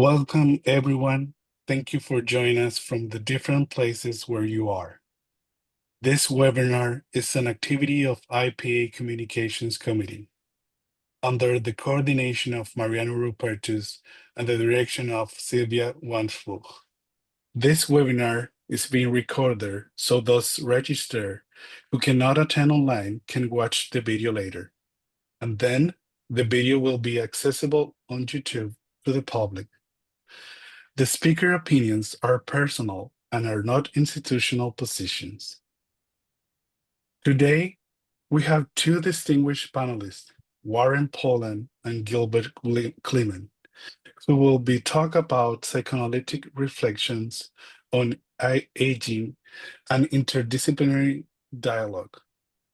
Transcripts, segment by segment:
Welcome, everyone. Thank you for joining us from the different places where you are. This webinar is an activity of IPA Communications Committee under the coordination of Mariano Rupertus and the direction of Sylvia Wandsfuch. This webinar is being recorded, so those registered who cannot attend online can watch the video later. And then the video will be accessible on YouTube to the public. The speaker opinions are personal and are not institutional positions. Today, we have two distinguished panelists, Warren Poland and Gilbert Kleeman, who will be talk about psychoanalytic reflections on aging and interdisciplinary dialogue.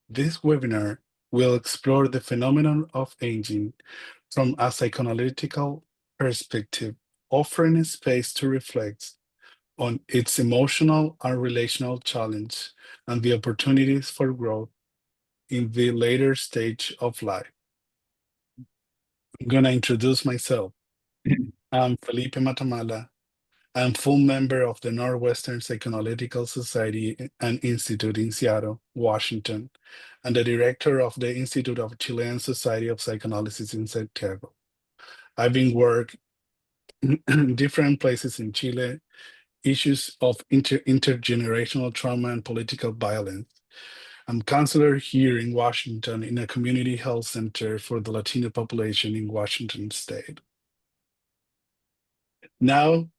This webinar will explore the phenomenon of aging from a psychoanalytical perspective, offering a space to reflect on its emotional and relational challenge and the opportunities for growth in the later stage of life. I'm going to introduce myself. I'm Felipe Matamala. I'm full member of the Northwestern Psychoanalytical Society and Institute in Seattle, Washington, and the director of the Institute of Chilean Society of Psychoanalysis in Santiago. I've been working in different places in Chile, issues of intergenerational trauma and political violence. I'm counselor here in Washington in a community health center for the Latino population in Washington state. Now,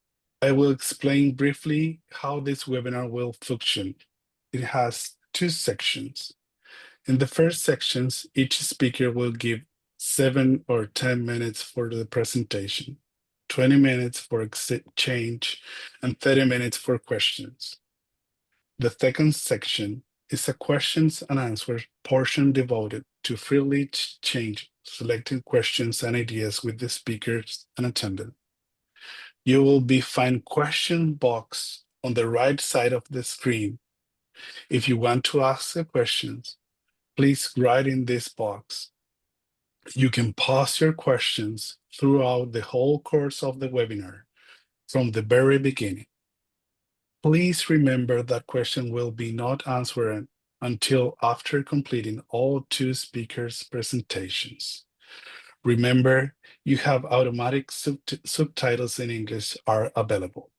I will explain briefly how this webinar will function. It has two sections. In the first sections, each speaker will give 7 or 10 minutes for the presentation, 20 minutes for exchange, and 30 minutes for questions. The second section is a questions and answers portion devoted to freely exchange selected questions and ideas with the speakers and attendants. You will find question box on the right side of the screen. If you want to ask the questions, please write in this box. You can pause your questions throughout the whole course of the webinar from the very beginning. Please remember that question will be not answered until after completing all two speakers' presentations. Remember, you have automatic subtitles in English are available.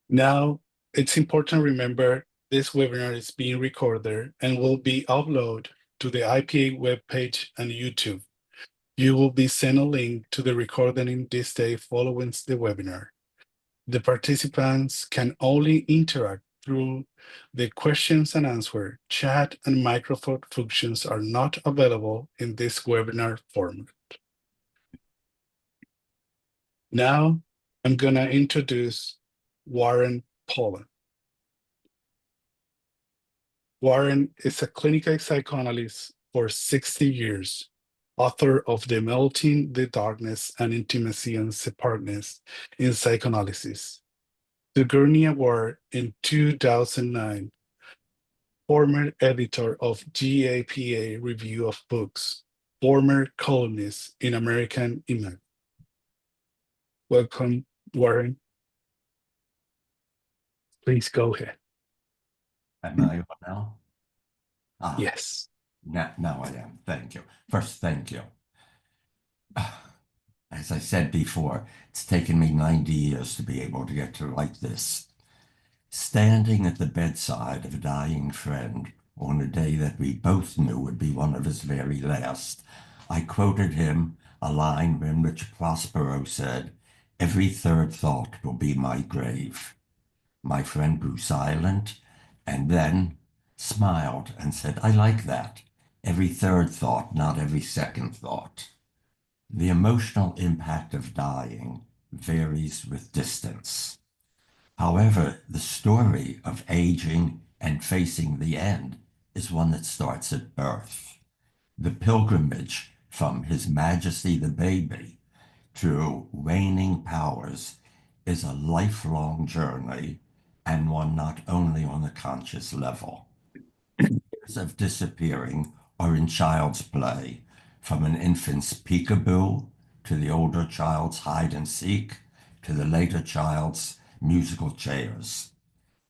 Now, it's important to remember this webinar is being recorded and will be uploaded to the IPA webpage and YouTube. You will be sent a link to the recording this day following the webinar. The participants can only interact through the questions and answer. Chat and microphone functions are not available in this webinar format. Now, I'm going to introduce Warren Poland. Warren is a clinical psychoanalyst for 60 years, author of The Melting the Darkness and Intimacy and Separateness in Psychoanalysis, Sigourney Award in 2009, former editor of JAPA Review of Books, former columnist in American Imago. Welcome, Warren. Please go ahead. Am I on now? Yes. Now I am. Thank you. First, thank you. As I said before, it's taken me 90 years to be able to get to write this. Standing at the bedside of a dying friend on a day that we both knew would be one of his very last, I quoted him a line in which Prospero said, "Every third thought will be my grave." My friend grew silent and then smiled and said, "I like that. Every third thought, not every second thought." The emotional impact of dying varies with distance. However, the story of aging and facing the end is one that starts at birth. The pilgrimage from His Majesty the baby to waning powers is a lifelong journey, and one not only on the conscious level. Years of disappearing are in child's play, from an infant's peekaboo to the older child's hide and seek to the later child's musical chairs.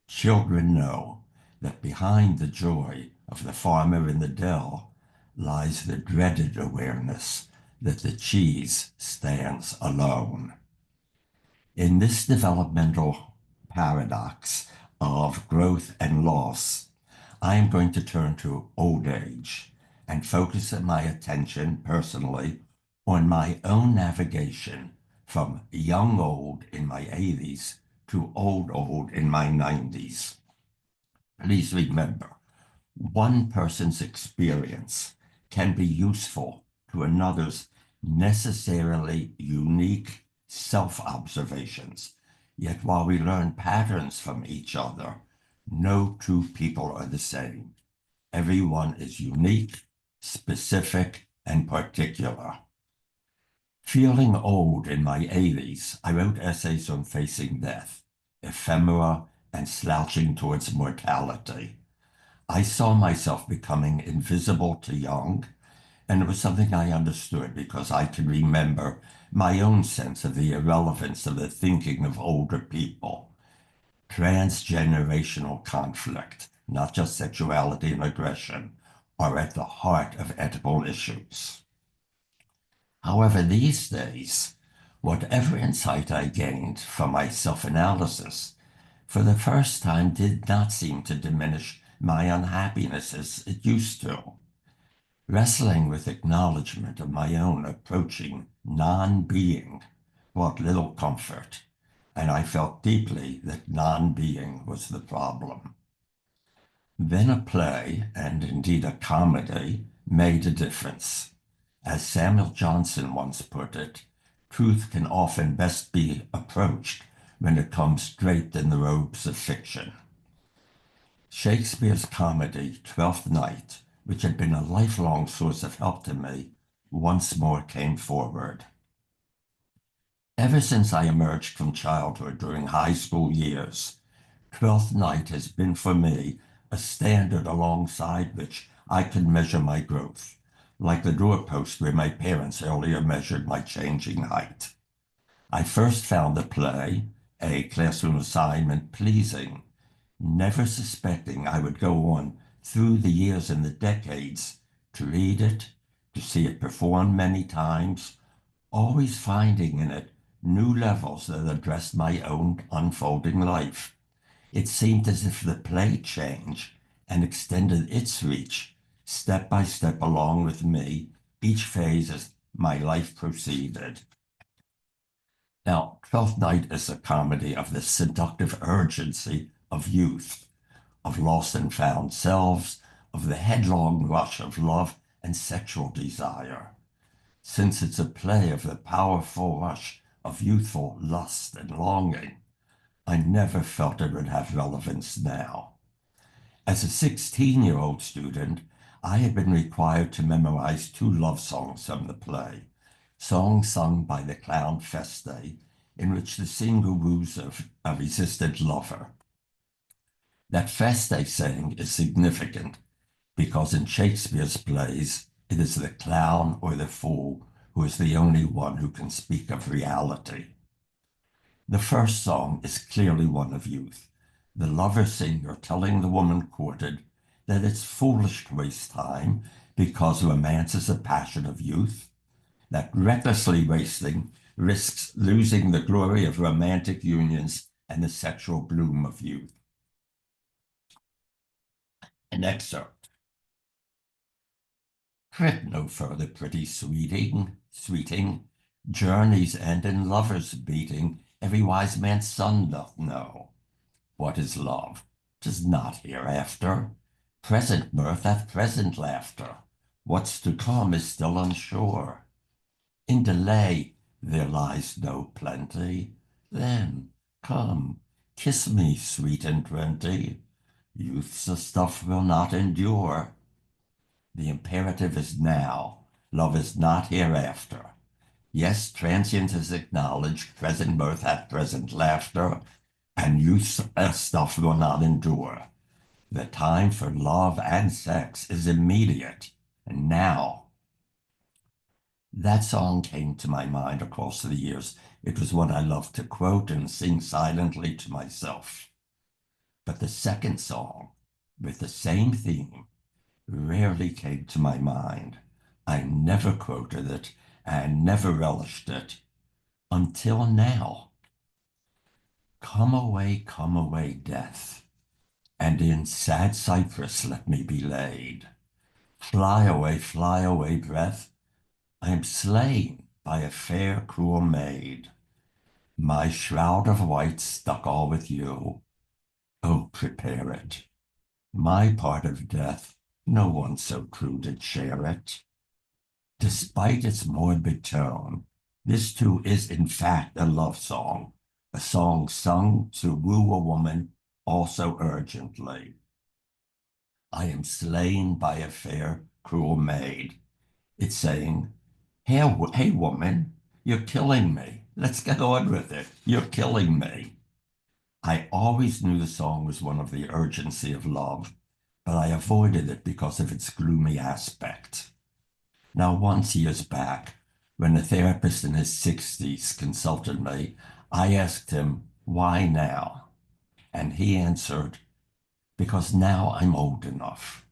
Children know that behind the joy of the farmer in the dell lies the dreaded awareness that the cheese stands alone. In this developmental paradox of growth and loss, I am going to turn to old age and focus my attention personally on my own navigation from young old in my 80s to old in my 90s. Please remember, one person's experience can be useful to another's necessarily unique self-observations. Yet while we learn patterns from each other, no two people are the same. Everyone is unique, specific, and particular. Feeling old in my 80s, I wrote essays on facing death, ephemera, and slouching towards mortality. I saw myself becoming invisible to young, and it was something I understood because I could remember my own sense of the irrelevance of the thinking of older people. Transgenerational conflict, not just sexuality and aggression, are at the heart of ethical issues. However, these days, whatever insight I gained from my self-analysis, for the first time did not seem to diminish my unhappiness as it used to. Wrestling with acknowledgement of my own approaching non-being brought little comfort, and I felt deeply that non-being was the problem. Then a play, and indeed a comedy, made a difference. As Samuel Johnson once put it, truth can often best be approached when it comes draped in the robes of fiction. Shakespeare's comedy, Twelfth Night, which had been a lifelong source of help to me, once more came forward. Ever since I emerged from childhood during high school years, Twelfth Night has been for me a standard alongside which I could measure my growth, like the doorpost where my parents earlier measured my changing height. I first found the play, a classroom assignment, pleasing, never suspecting I would go on through the years and the decades to read it, to see it performed many times, always finding in it new levels that addressed my own unfolding life. It seemed as if the play changed and extended its reach step by step along with me, each phase as my life proceeded. Now, Twelfth Night is a comedy of the seductive urgency of youth, of lost and found selves, of the headlong rush of love and sexual desire. Since it's a play of the powerful rush of youthful lust and longing, I never felt it would have relevance now. As a 16-year-old student, I had been required to memorize 2 love songs from the play, songs sung by the clown Feste, in which the singer woos a resistant lover. That Feste saying is significant because in Shakespeare's plays, it is the clown or the fool who is the only one who can speak of reality. The first song is clearly one of youth, the lover-singer telling the woman courted that it's foolish to waste time because romance is a passion of youth, that recklessly wasting risks losing the glory of romantic unions and the sexual bloom of youth. An excerpt. Quit no further, pretty sweeting, journeys end in lovers beating, every wise man's son doth know. What is love? 'Tis not hereafter. Present mirth hath present laughter. What's to come is still unsure. In delay there lies no plenty. Then, come, kiss me, sweet and twenty. Youth's a stuff will not endure. The imperative is now. Love is not hereafter. Yes, transient is acknowledged, present mirth hath present laughter, and youth's stuff will not endure. The time for love and sex is immediate, and now. That song came to my mind across the years. It was one I loved to quote and sing silently to myself. But the second song, with the same theme, rarely came to my mind. I never quoted it and never relished it until now. Come away, death, and in sad cypress let me be laid. Fly away, breath, I am slain by a fair, cruel maid. My shroud of white stuck all with you. Oh, prepare it. My part of death, no one so true did share it. Despite its morbid tone, this too is in fact a love song, a song sung to woo a woman also urgently. I am slain by a fair, cruel maid. It's saying, hey woman, you're killing me. Let's get on with it. You're killing me. I always knew the song was one of the urgency of love, but I avoided it because of its gloomy aspect. Now, once years back, when a therapist in his 60s consulted me, I asked him, why now? And he answered, because now I'm old enough.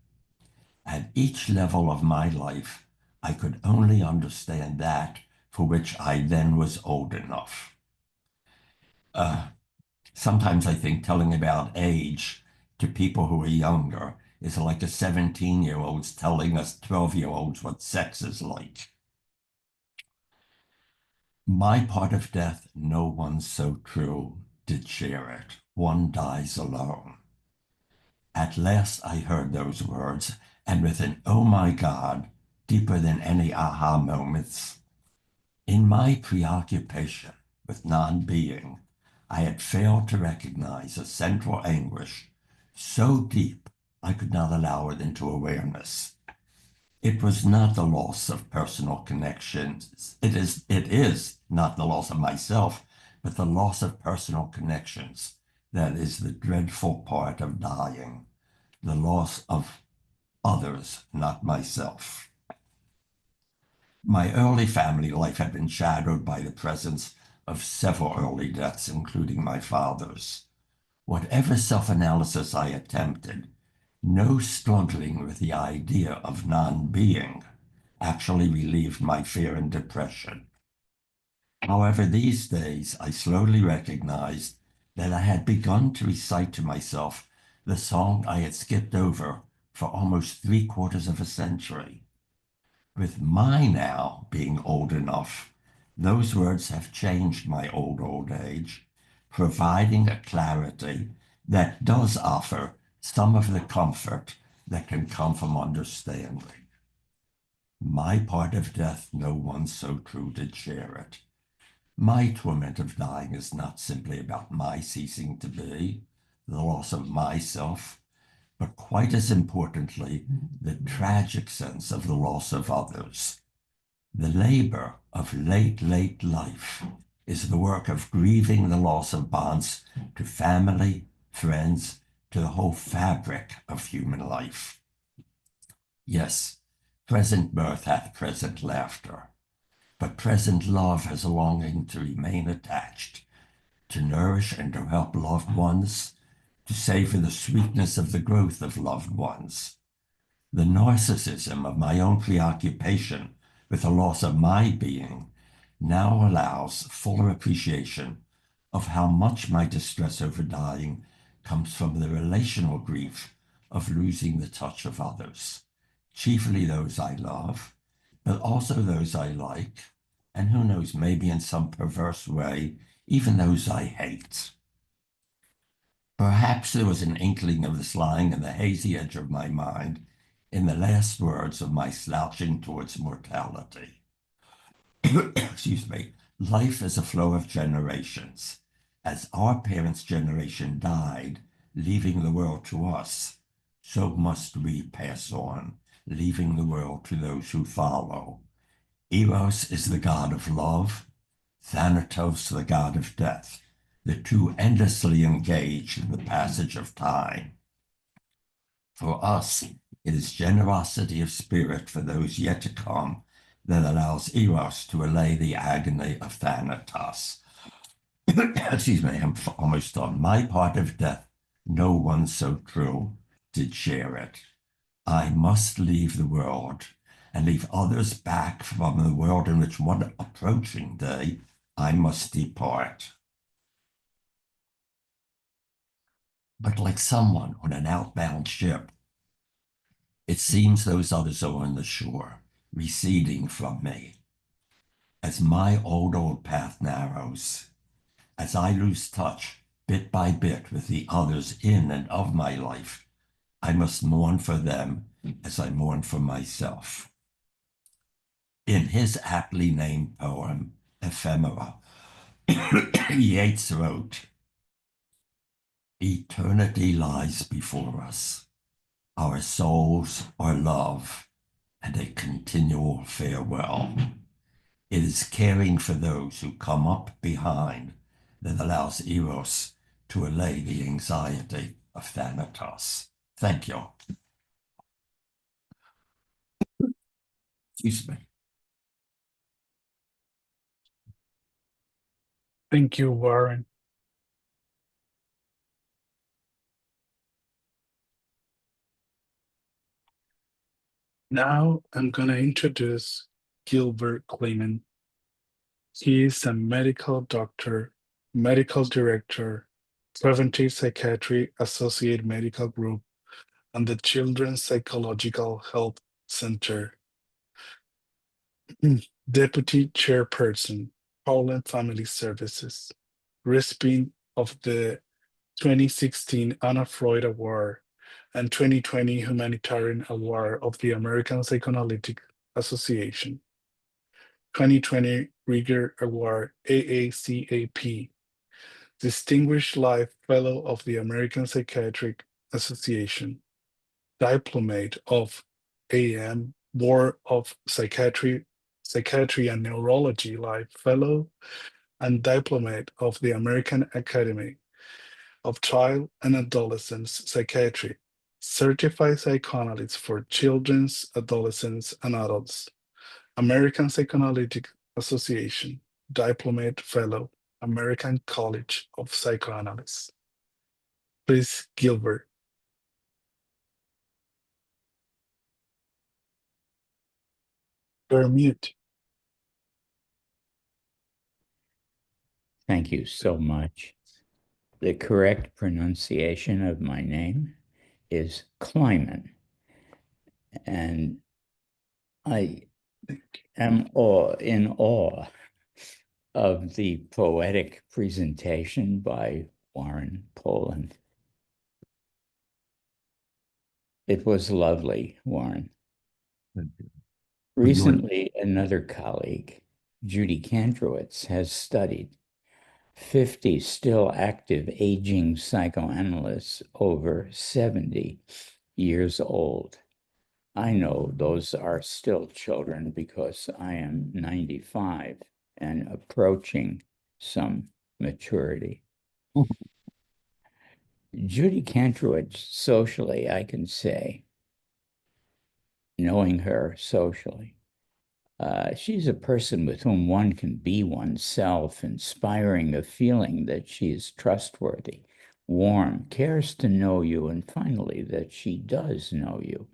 At each level of my life, I could only understand that for which I then was old enough. Sometimes I think telling about age to people who are younger is like a 17-year-old's telling us 12-year-olds what sex is like. My part of death, no one so true did share it. One dies alone. At last I heard those words, and with an oh my God, deeper than any aha moments, in my preoccupation with non-being, I had failed to recognize a central anguish so deep I could not allow it into awareness. It was not the loss of personal connections. It is not the loss of myself, but the loss of personal connections. That is the dreadful part of dying, the loss of others, not myself. My early family life had been shadowed by the presence of several early deaths, including my father's. Whatever self-analysis I attempted, no struggling with the idea of non-being actually relieved my fear and depression. However, these days I slowly recognized that I had begun to recite to myself the song I had skipped over for almost 3/4 of a century. With my now being old enough, those words have changed my old age, providing a clarity that does offer some of the comfort that can come from understanding. My part of death, no one so true did share it. My torment of dying is not simply about my ceasing to be, the loss of myself, but quite as importantly, the tragic sense of the loss of others. The labor of late life is the work of grieving the loss of bonds to family, friends, to the whole fabric of human life. Yes, present mirth hath present laughter, but present love has a longing to remain attached, to nourish and to help loved ones, to savor the sweetness of the growth of loved ones. The narcissism of my own preoccupation with the loss of my being now allows fuller appreciation of how much my distress over dying comes from the relational grief of losing the touch of others, chiefly those I love, but also those I like, and who knows, maybe in some perverse way, even those I hate. Perhaps there was an inkling of this lying in the hazy edge of my mind in the last words of my slouching towards mortality. Excuse me. Life is a flow of generations. As our parents' generation died, leaving the world to us, so must we pass on, leaving the world to those who follow. Eros is the god of love, Thanatos the god of death, the two endlessly engaged in the passage of time. For us, it is generosity of spirit for those yet to come that allows Eros to allay the agony of Thanatos. Excuse me, I'm almost done. My part of death, no one so true did share it. I must leave the world and leave others back from the world in which one approaching day I must depart. But like someone on an outbound ship, it seems those others are on the shore, receding from me. As my old path narrows, as I lose touch bit by bit with the others in and of my life, I must mourn for them as I mourn for myself. In his aptly named poem, Ephemera, Yeats wrote, "Eternity lies before us. Our souls are love and a continual farewell. It is caring for those who come up behind that allows Eros to allay the anxiety of Thanatos." Thank you. Excuse me. Thank you, Warren. Now I'm going to introduce Gilbert Kleeman. He is a medical doctor, medical director, Preventive Psychiatry Associate Medical Group, and the Children's Psychological Health Center. Deputy Chairperson, Poland Family Services, recipient of the 2016 Anna Freud Award and 2020 Humanitarian Award of the American Psychoanalytic Association, 2020 Rieger Award AACAP, Distinguished Life Fellow of the American Psychiatric Association, Diplomate of AM, Board of Psychiatry and Neurology Life Fellow, and Diplomate of the American Academy of Child and Adolescent Psychiatry, Certified Psychoanalyst for Children's, Adolescents, and Adults, American Psychoanalytic Association, Diplomate Fellow, American College of Psychoanalysts. Please, Gilbert. You're mute. Thank you so much. The correct pronunciation of my name is Kleiman, and I am in awe of the poetic presentation by Warren Poland. It was lovely, Warren. Recently, another colleague, Judy Kantrowitz, has studied 50 still active aging psychoanalysts over 70 years old. I know those are still children because I am 95 and approaching some maturity. Judy Kantrowitz, socially, I can say, knowing her socially, she's a person with whom one can be oneself, inspiring a feeling that she is trustworthy, warm, cares to know you, and finally, that she does know you.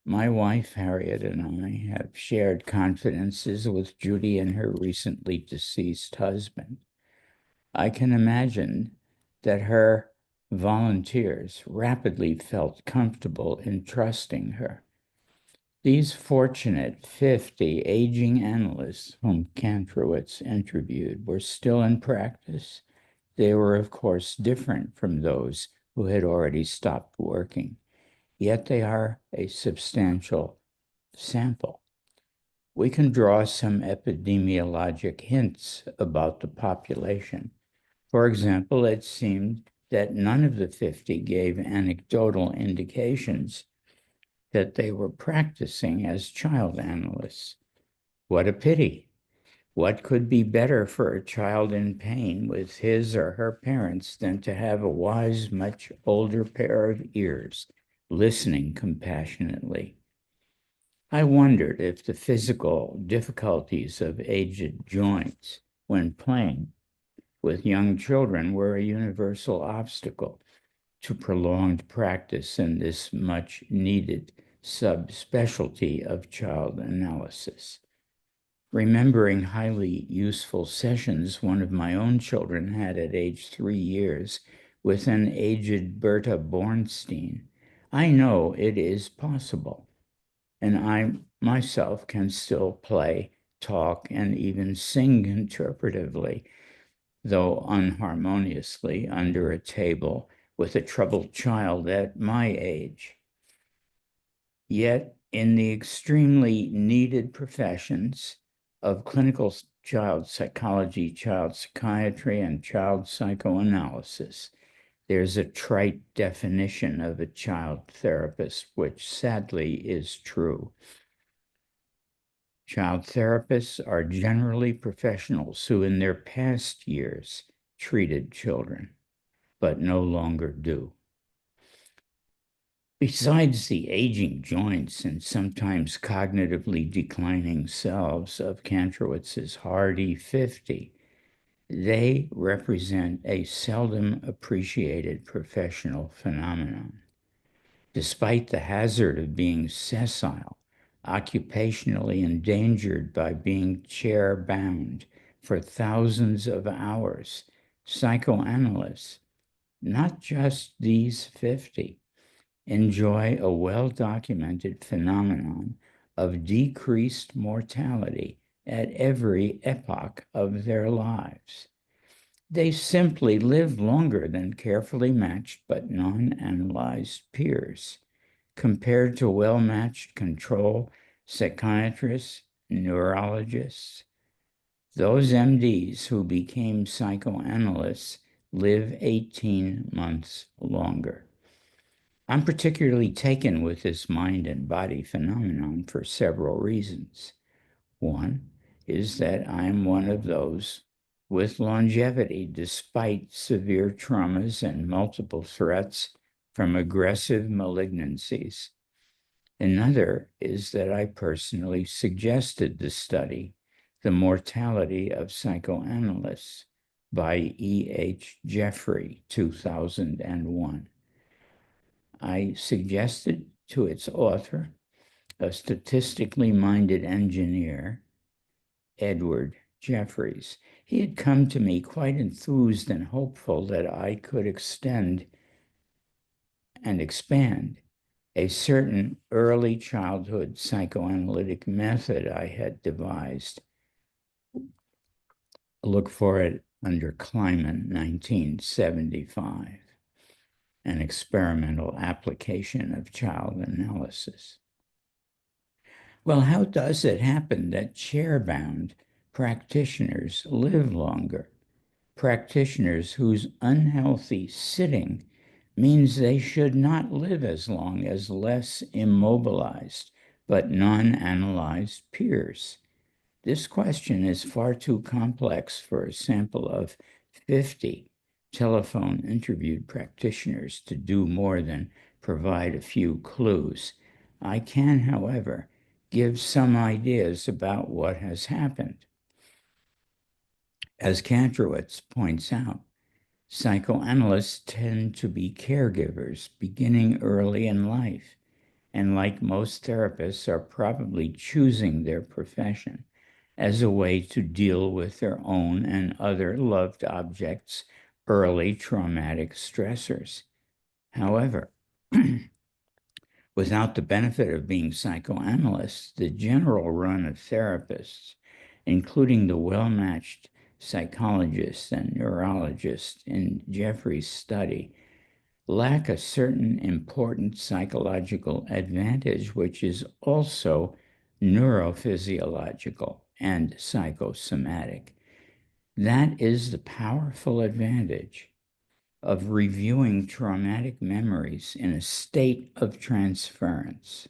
My wife, Harriet, and I have shared confidences with Judy and her recently deceased husband. I can imagine that her volunteers rapidly felt comfortable in trusting her. These fortunate 50 aging analysts whom Kantrowitz interviewed were still in practice. They were, of course, different from those who had already stopped working, yet they are a substantial sample. We can draw some epidemiologic hints about the population. For example, it seemed that none of the 50 gave anecdotal indications that they were practicing as child analysts. What a pity. What could be better for a child in pain with his or her parents than to have a wise, much older pair of ears listening compassionately? I wondered if the physical difficulties of aged joints when playing with young children were a universal obstacle to prolonged practice in this much needed subspecialty of child analysis. Remembering highly useful sessions one of my own children had at age 3 years with an aged Berta Bornstein, I know it is possible, and I myself can still play, talk, and even sing interpretively, though unharmoniously, under a table with a troubled child at my age. Yet, in the extremely needed professions of clinical child psychology, child psychiatry, and child psychoanalysis, there's a trite definition of a child therapist, which sadly is true. Child therapists are generally professionals who in their past years treated children, but no longer do. Besides the aging joints and sometimes cognitively declining selves of Kantrowitz's hardy 50, they represent a seldom appreciated professional phenomenon. Despite the hazard of being sessile, occupationally endangered by being chair-bound for thousands of hours, psychoanalysts, not just these 50, enjoy a well-documented phenomenon of decreased mortality at every epoch of their lives. They simply live longer than carefully matched but non-analyzed peers, compared to well-matched control psychiatrists, neurologists. Those MDs who became psychoanalysts live 18 months longer. I'm particularly taken with this mind and body phenomenon for several reasons. One is that I'm one of those with longevity despite severe traumas and multiple threats from aggressive malignancies. Another is that I personally suggested the study, The Mortality of Psychoanalysts by E.H. Jeffrey, 2001. I suggested to its author, a statistically minded engineer, Edward Jeffries. He had come to me quite enthused and hopeful that I could extend and expand a certain early childhood psychoanalytic method I had devised. Look for it under Kleiman, 1975. An experimental application of child analysis. Well, how does it happen that chair-bound practitioners live longer? Practitioners whose unhealthy sitting means they should not live as long as less immobilized but non-analyzed peers. This question is far too complex for a sample of 50 telephone interviewed practitioners to do more than provide a few clues. I can, however, give some ideas about what has happened. As Kantrowitz points out, psychoanalysts tend to be caregivers beginning early in life, and like most therapists, are probably choosing their profession as a way to deal with their own and other loved objects' early traumatic stressors. However, without the benefit of being psychoanalysts, the general run of therapists, including the well-matched psychologists and neurologists in Jeffrey's study, lack a certain important psychological advantage, which is also neurophysiological and psychosomatic. That is the powerful advantage of reviewing traumatic memories in a state of transference.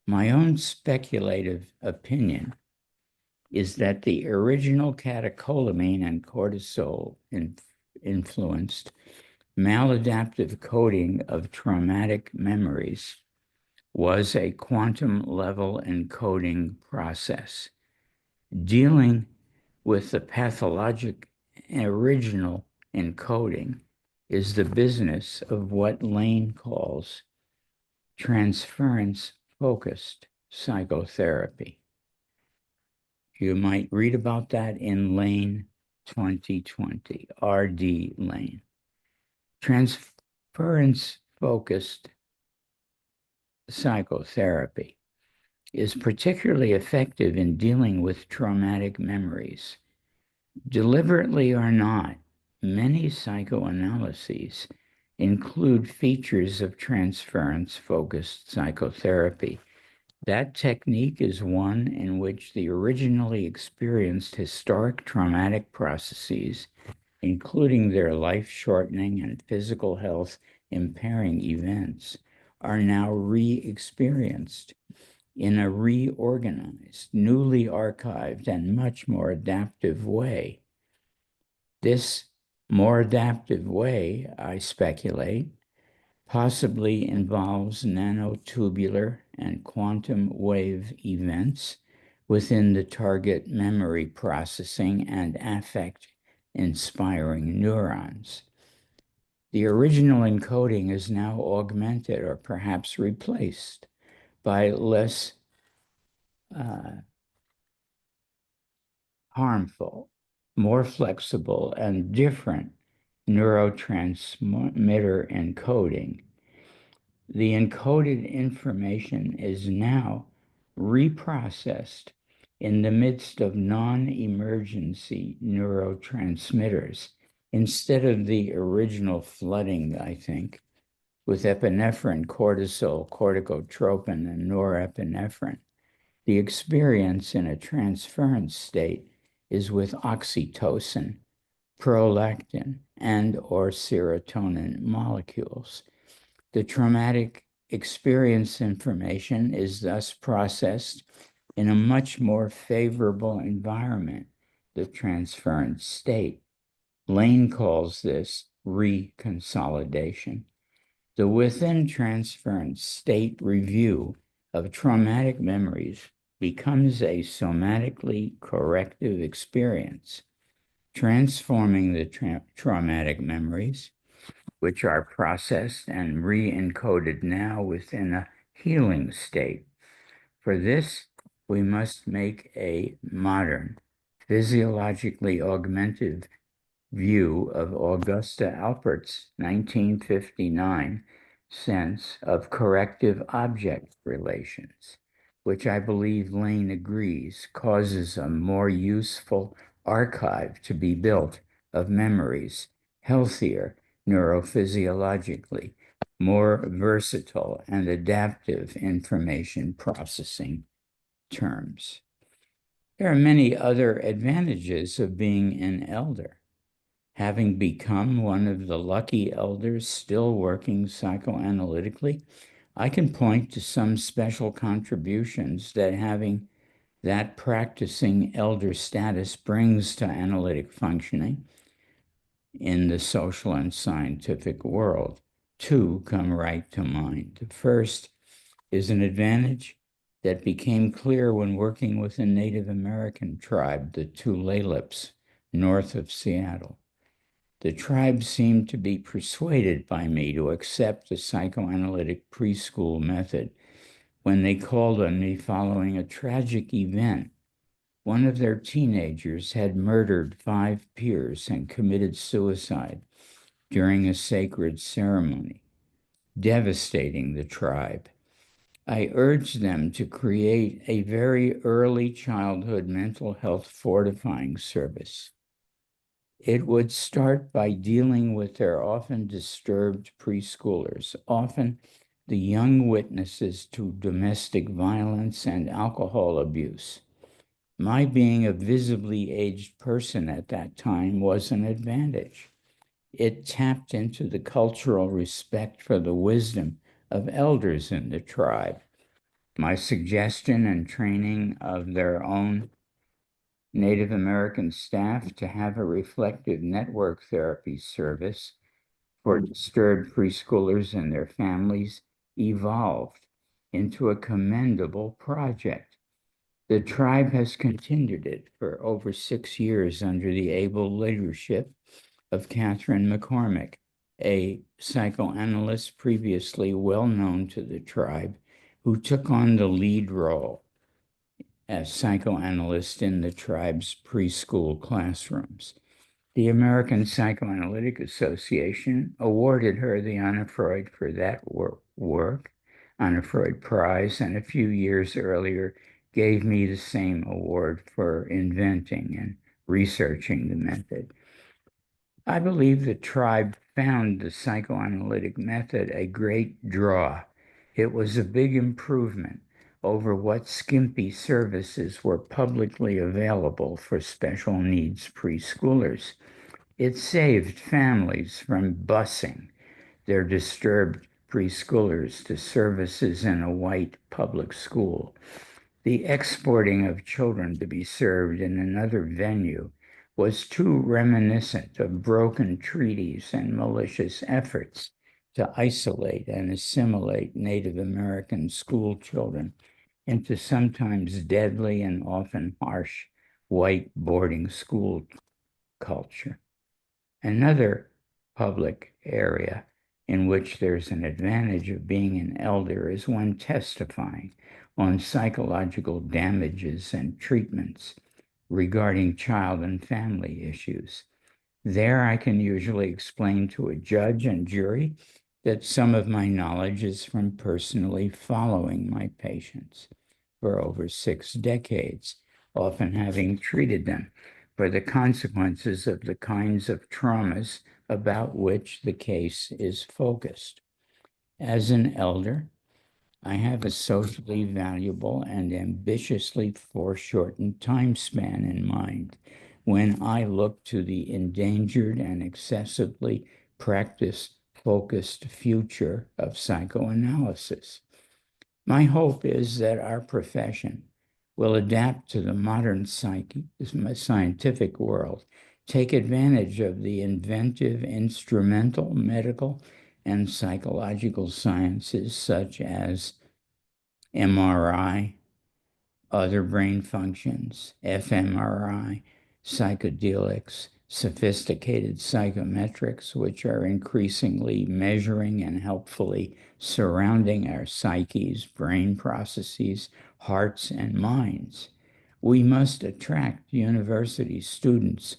My own speculative opinion is that the original catecholamine and cortisol influenced maladaptive coding of traumatic memories was a quantum level encoding process. Dealing with the pathologic original encoding is the business of what Lane calls transference-focused psychotherapy. You might read about that in Lane 2020, R.D. Lane. Transference-focused psychotherapy is particularly effective in dealing with traumatic memories. Deliberately or not, many psychoanalyses include features of transference-focused psychotherapy. That technique is one in which the originally experienced historic traumatic processes, including their life-shortening and physical health impairing events, are now re-experienced in a reorganized, newly archived, and much more adaptive way. This more adaptive way, I speculate, possibly involves nanotubular and quantum wave events within the target memory processing and affect-inspiring neurons. The original encoding is now augmented or perhaps replaced by less harmful, more flexible, and different neurotransmitter encoding. The encoded information is now reprocessed in the midst of non-emergency neurotransmitters instead of the original flooding, I think, with epinephrine, cortisol, corticotropin, and norepinephrine. The experience in a transference state is with oxytocin, prolactin, and/or serotonin molecules. The traumatic experience information is thus processed in a much more favorable environment, the transference state. Lane calls this reconsolidation. The within transference state review of traumatic memories becomes a somatically corrective experience, transforming the traumatic memories, which are processed and re-encoded now within a healing state. For this, we must make a modern, physiologically augmented view of Augusta Alpert's 1959 sense of corrective object relations, which I believe Lane agrees causes a more useful archive to be built of memories, healthier neurophysiologically, more versatile and adaptive information processing terms. There are many other advantages of being an elder. Having become one of the lucky elders still working psychoanalytically, I can point to some special contributions that having that practicing elder status brings to analytic functioning in the social and scientific world. Two come right to mind. The first is an advantage that became clear when working with a Native American tribe, the Tulalipes, north of Seattle. The tribe seemed to be persuaded by me to accept the psychoanalytic preschool method when they called on me following a tragic event. One of their teenagers had murdered 5 peers and committed suicide during a sacred ceremony, devastating the tribe. I urged them to create a very early childhood mental health fortifying service. It would start by dealing with their often disturbed preschoolers, often the young witnesses to domestic violence and alcohol abuse. My being a visibly aged person at that time was an advantage. It tapped into the cultural respect for the wisdom of elders in the tribe. My suggestion and training of their own Native American staff to have a reflective network therapy service for disturbed preschoolers and their families evolved into a commendable project. The tribe has continued it for over 6 years under the able leadership of Catherine McCormick, a psychoanalyst previously well known to the tribe, who took on the lead role as psychoanalyst in the tribe's preschool classrooms. The American Psychoanalytic Association awarded her the Anna Freud for that work, Anna Freud Prize, and a few years earlier gave me the same award for inventing and researching the method. I believe the tribe found the psychoanalytic method a great draw. It was a big improvement over what skimpy services were publicly available for special needs preschoolers. It saved families from busing their disturbed preschoolers to services in a white public school. The exporting of children to be served in another venue was too reminiscent of broken treaties and malicious efforts to isolate and assimilate Native American school children into sometimes deadly and often harsh white boarding school culture. Another public area in which there's an advantage of being an elder is when testifying on psychological damages and treatments regarding child and family issues. There, I can usually explain to a judge and jury that some of my knowledge is from personally following my patients for over 6 decades, often having treated them for the consequences of the kinds of traumas about which the case is focused. As an elder, I have a socially valuable and ambitiously foreshortened time span in mind when I look to the endangered and excessively practice-focused future of psychoanalysis. My hope is that our profession will adapt to the modern scientific world, take advantage of the inventive instrumental medical and psychological sciences such as MRI, other brain functions, fMRI, psychedelics, sophisticated psychometrics, which are increasingly measuring and helpfully surrounding our psyches, brain processes, hearts, and minds. We must attract university students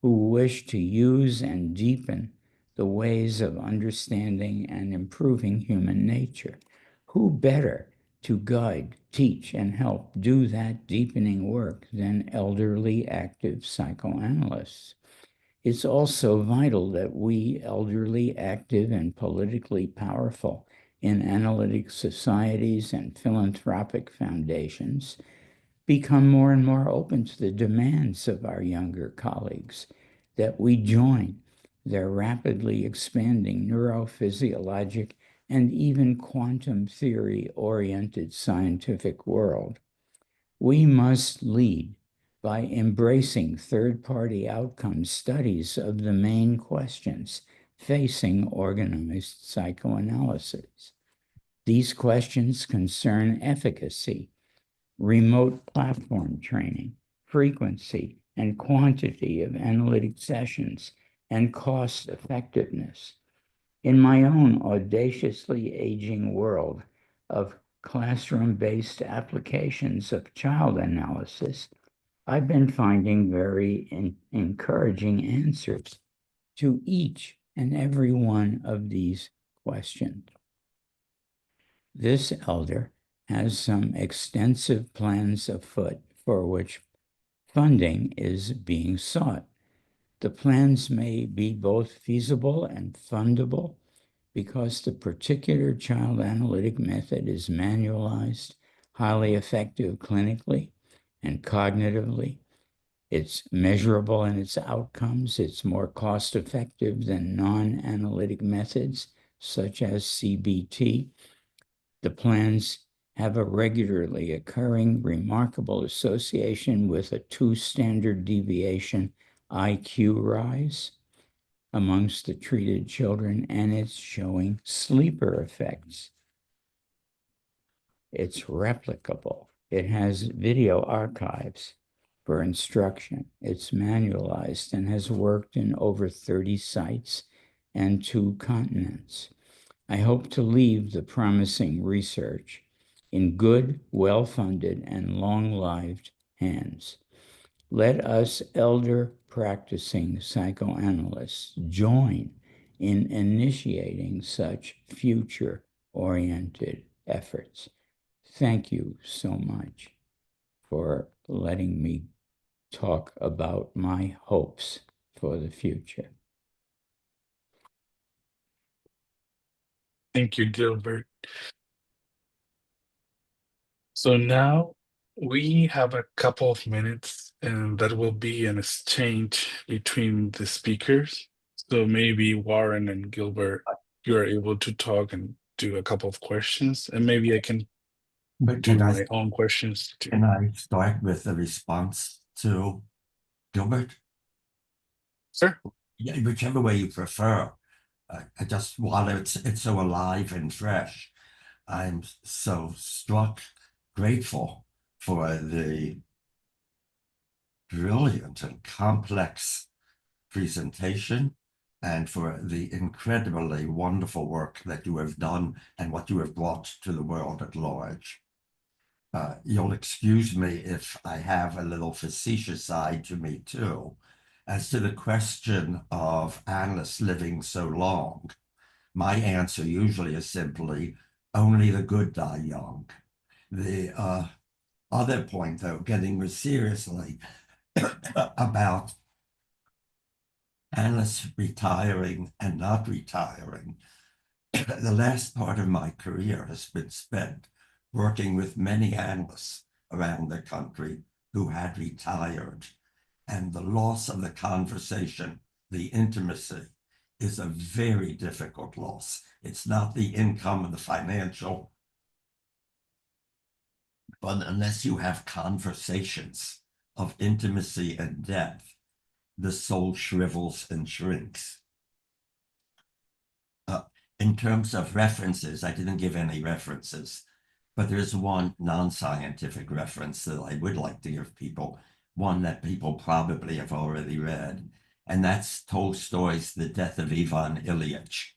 who wish to use and deepen the ways of understanding and improving human nature. Who better to guide, teach, and help do that deepening work than elderly active psychoanalysts? It's also vital that we, elderly, active, and politically powerful in analytic societies and philanthropic foundations, become more and more open to the demands of our younger colleagues, that we join their rapidly expanding neurophysiologic and even quantum theory-oriented scientific world. We must lead by embracing third-party outcome studies of the main questions facing organized psychoanalysis. These questions concern efficacy, remote platform training, frequency and quantity of analytic sessions, and cost effectiveness. In my own audaciously aging world of classroom-based applications of child analysis, I've been finding very encouraging answers to each and every one of these questions. This elder has some extensive plans afoot for which funding is being sought. The plans may be both feasible and fundable because the particular child analytic method is manualized, highly effective clinically and cognitively. It's measurable in its outcomes. It's more cost-effective than non-analytic methods such as CBT. The plans have a regularly occurring remarkable association with a 2 standard deviation IQ rise amongst the treated children, and it's showing sleeper effects. It's replicable. It has video archives for instruction. It's manualized and has worked in over 30 sites and 2 continents. I hope to leave the promising research in good, well-funded, and long-lived hands. Let us elder practicing psychoanalysts join in initiating such future-oriented efforts. Thank you so much for letting me talk about my hopes for the future. Thank you, Gilbert. So now we have a couple of minutes, and that will be an exchange between the speakers. So maybe Warren and Gilbert, you're able to talk and do a couple of questions, and maybe I can do my own questions too. Can I start with a response to Gilbert? Sure. Yeah, whichever way you prefer. I just, while it's so alive and fresh, I'm so struck, grateful for the brilliant and complex presentation and for the incredibly wonderful work that you have done and what you have brought to the world at large. You'll excuse me if I have a little facetious side to me too. As to the question of analysts living so long, my answer usually is simply, only the good die young. The other point, though, getting more seriously about analysts retiring and not retiring, the last part of my career has been spent working with many analysts around the country who had retired. And the loss of the conversation, the intimacy, is a very difficult loss. It's not the income and the financial, but unless you have conversations of intimacy and depth, the soul shrivels and shrinks. In terms of references, I didn't give any references, but there's one non-scientific reference that I would like to give people, one that people probably have already read, and that's Tolstoy's The Death of Ivan Ilyich.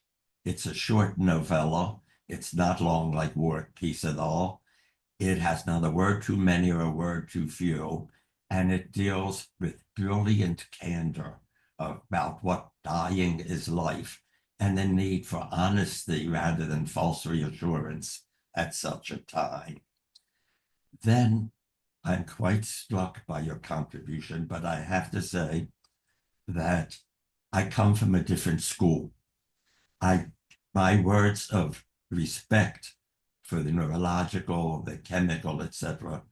It's a short novella. It's not long like War and Peace at all. It has not a word too many or a word too few, and it deals with brilliant candor about what dying is like and the need for honesty rather than false reassurance at such a time. Then I'm quite struck by your contribution, but I have to say that I come from a different school. My words of respect for the neurological, the chemical, etc.,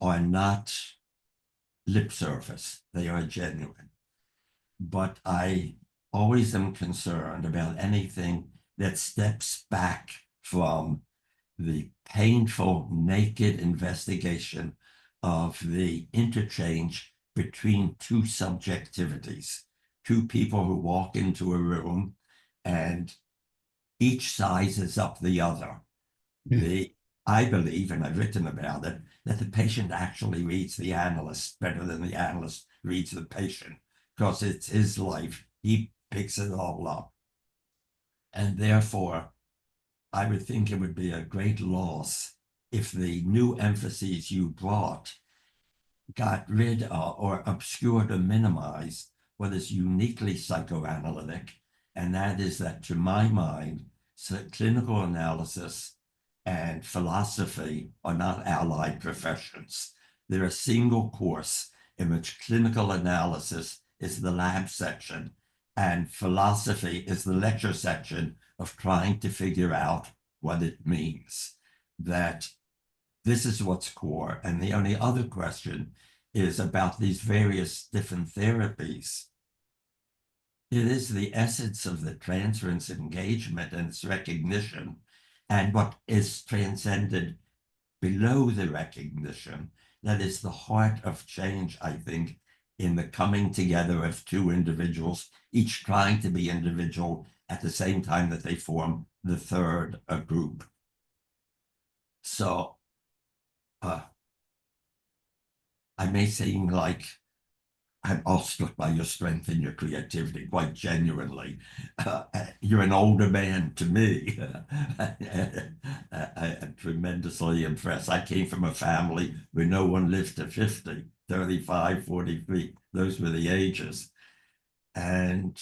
are not lip service. They are genuine. But I always am concerned about anything that steps back from the painful, naked investigation of the interchange between two subjectivities, two people who walk into a room and each sizes up the other. I believe, and I've written about it, that the patient actually reads the analyst better than the analyst reads the patient, because it's his life. He picks it all up. And therefore, I would think it would be a great loss if the new emphases you brought got rid of or obscured or minimized what is uniquely psychoanalytic, and that is that, to my mind, clinical analysis and philosophy are not allied professions. They're a single course in which clinical analysis is the lab section and philosophy is the lecture section of trying to figure out what it means. That this is what's core. And the only other question is about these various different therapies. It is the essence of the transference engagement and its recognition, and what is transcended below the recognition, that is the heart of change, I think, in the coming together of two individuals, each trying to be individual at the same time that they form the third group. So I may seem like I'm awestruck by your strength and your creativity, quite genuinely. You're an older man to me. I'm tremendously impressed. I came from a family where no one lived to 50, 35, 43. Those were the ages. And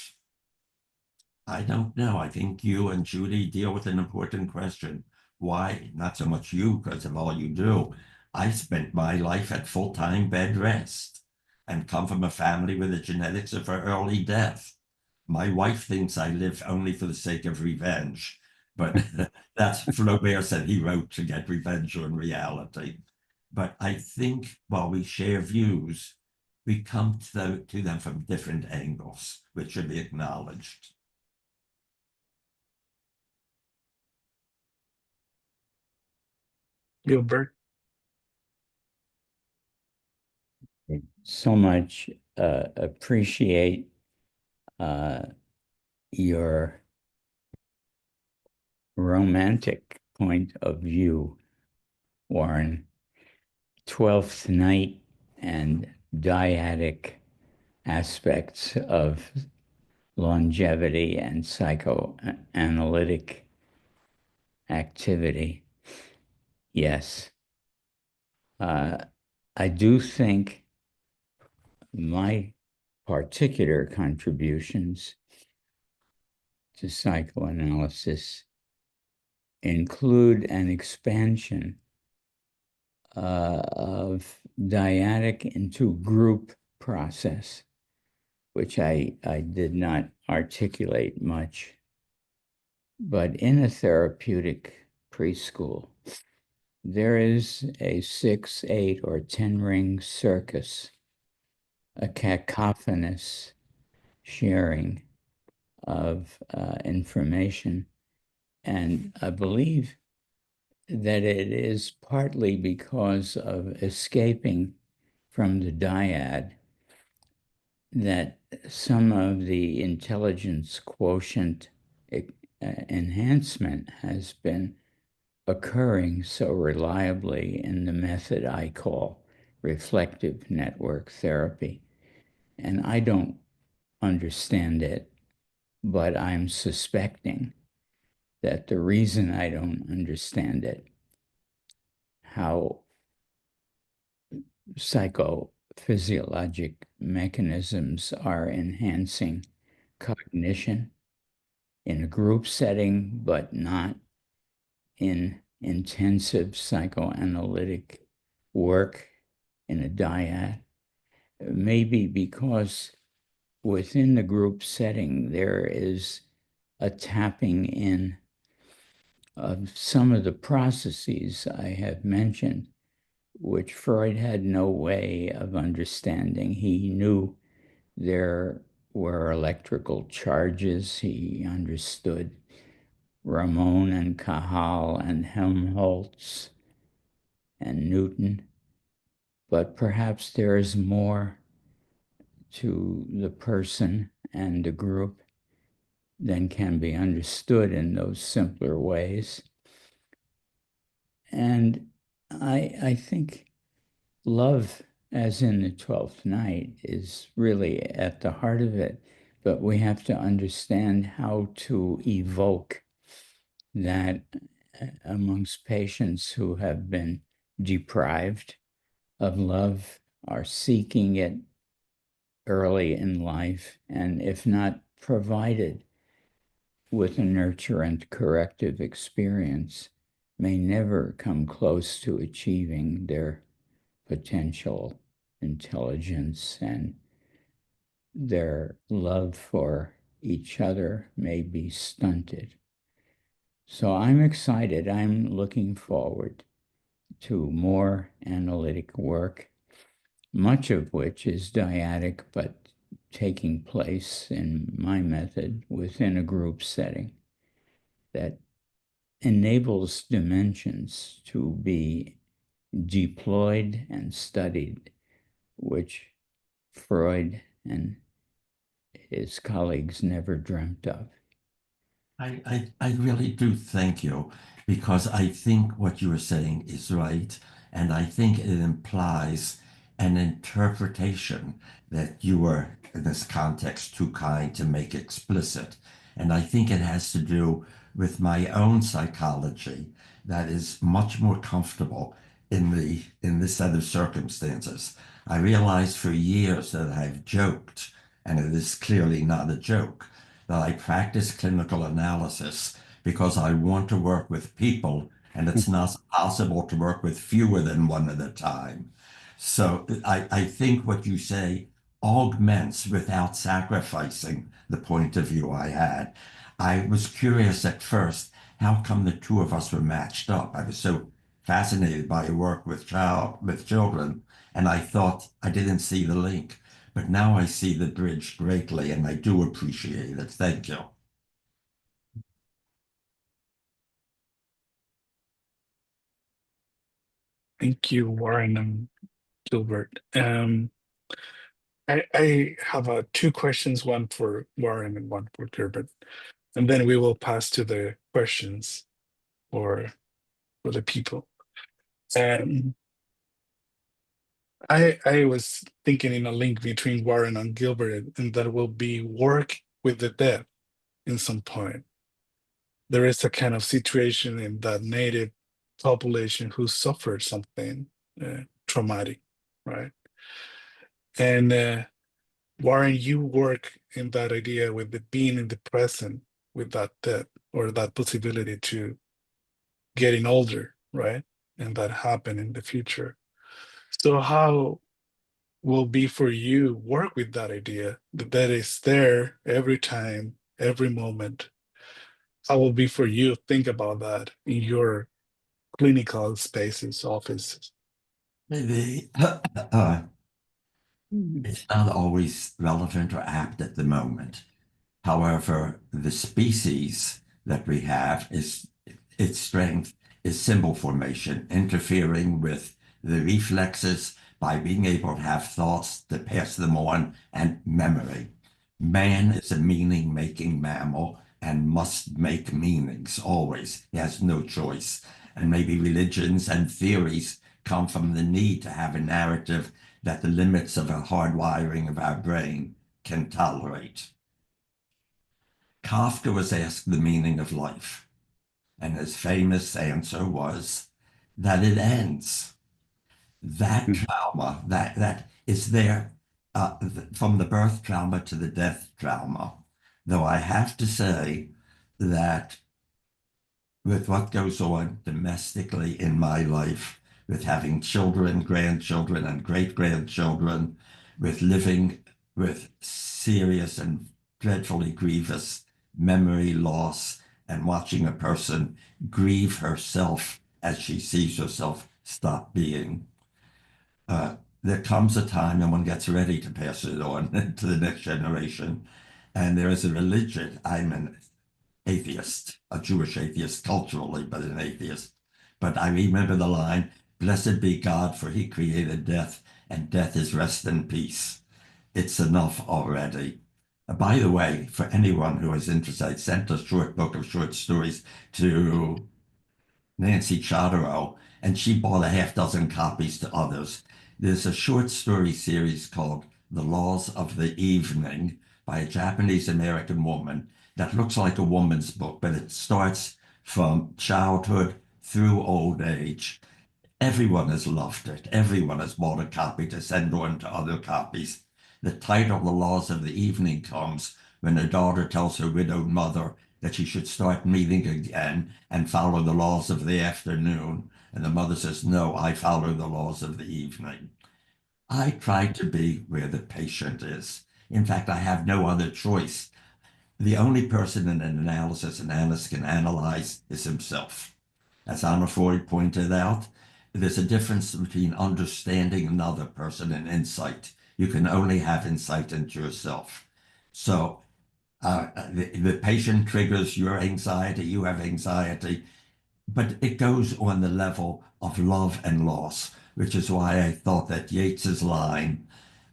I don't know. I think you and Judy deal with an important question. Why? Not so much you because of all you do. I spent my life at full-time bed rest and come from a family with the genetics of early death. My wife thinks I live only for the sake of revenge, but that's Flaubert said he wrote to get revenge on reality. But I think while we share views, we come to them from different angles, which should be acknowledged. Gilbert. So much appreciate your romantic point of view, Warren. 12th night and dyadic aspects of longevity and psychoanalytic activity. Yes. I do think my particular contributions to psychoanalysis include an expansion of dyadic into group process, which I did not articulate much. But in a therapeutic preschool, there is a 6, 8, or 10 ring circus, a cacophonous sharing of information. And I believe that it is partly because of escaping from the dyad that some of the intelligence quotient enhancement has been occurring so reliably in the method I call reflective network therapy. And I don't understand it, but I'm suspecting that the reason I don't understand it, how psychophysiologic mechanisms are enhancing cognition in a group setting, but not in intensive psychoanalytic work in a dyad, maybe because within the group setting, there is a tapping in of some of the processes I have mentioned, which Freud had no way of understanding. He knew there were electrical charges. He understood Ramon and Cajal and Helmholtz and Newton, but perhaps there is more to the person and the group than can be understood in those simpler ways. And I think love, as in the 12th night, is really at the heart of it, but we have to understand how to evoke that amongst patients who have been deprived of love, are seeking it early in life, and if not provided with a nurturant corrective experience, may never come close to achieving their potential intelligence, and their love for each other may be stunted. So I'm excited. I'm looking forward to more analytic work, much of which is dyadic, but taking place in my method within a group setting that enables dimensions to be deployed and studied, which Freud and his colleagues never dreamt of. I really do thank you, because I think what you are saying is right. And I think it implies an interpretation that you were, in this context, too kind to make explicit. And I think it has to do with my own psychology that is much more comfortable in this set of circumstances. I realized for years that I've joked, and it is clearly not a joke, that I practice clinical analysis because I want to work with people, and it's not possible to work with fewer than one at a time. So I think what you say augments without sacrificing the point of view I had. I was curious at first, how come the two of us were matched up? I was so fascinated by your work with children, and I thought I didn't see the link. But now I see the bridge greatly, and I do appreciate it. Thank you. Thank you, Warren and Gilbert. I have two questions, one for Warren and one for Gilbert, and then we will pass to the questions for the people. I was thinking in a link between Warren and Gilbert, and that will be work with the dead in some point. There is a kind of situation in that native population who suffered something traumatic, right? And Warren, you work in that idea with the being in the present with that death or that possibility to getting older, right? And that happen in the future. So how will be for you work with that idea that is there every time, every moment? How will be for you think about that in your clinical spaces, offices? Maybe it's not always relevant or apt at the moment. However, the species that we have is its strength is symbol formation, interfering with the reflexes by being able to have thoughts to pass them on and memory. Man is a meaning-making mammal and must make meanings always. He has no choice. And maybe religions and theories come from the need to have a narrative that the limits of a hardwiring of our brain can tolerate. Kafka was asked the meaning of life, and his famous answer was that it ends. That trauma, that is there from the birth trauma to the death trauma. Though I have to say that with what goes on domestically in my life, with having children, grandchildren, and great-grandchildren, with living with serious and dreadfully grievous memory loss, and watching a person grieve herself as she sees herself stop being. There comes a time and one gets ready to pass it on to the next generation. And there is a religion. I'm an atheist, a Jewish atheist culturally, but an atheist. But I remember the line, "Blessed be God, for he created death, and death is rest and peace." It's enough already. By the way, for anyone who is interested, I sent a short book of short stories to Nancy Chodorow, and she bought a half dozen copies to others. There's a short story series called The Laws of the Evening by a Japanese American woman that looks like a woman's book, but it starts from childhood through old age. Everyone has loved it. Everyone has bought a copy to send on to other copies. The title, The Laws of the Evening, comes when her daughter tells her widowed mother that she should start meeting again and follow the laws of the afternoon. And the mother says, "No, I follow the laws of the evening." I try to be where the patient is. In fact, I have no other choice. The only person in an analysis an analyst can analyze is himself. As Anna Freud pointed out, there's a difference between understanding another person and insight. You can only have insight into yourself. So the patient triggers your anxiety, you have anxiety, but it goes on the level of love and loss, which is why I thought that Yeats's line,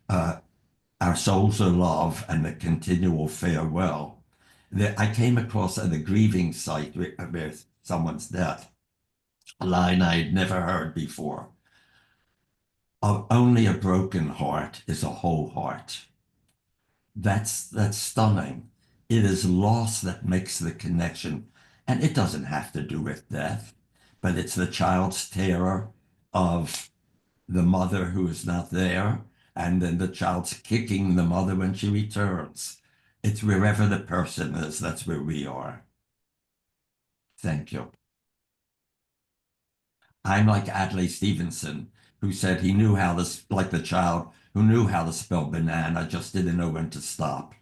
"Our souls are love and the continual farewell," that I came across at a grieving site with someone's death, a line I had never heard before. Only a broken heart is a whole heart. That's stunning. It is loss that makes the connection, and it doesn't have to do with death, but it's the child's terror of the mother who is not there, and then the child's kicking the mother when she returns. It's wherever the person is, that's where we are. Thank you. I'm like Adlai Stevenson, who said he knew how to, like the child who knew how to spell banana, just didn't know when to stop.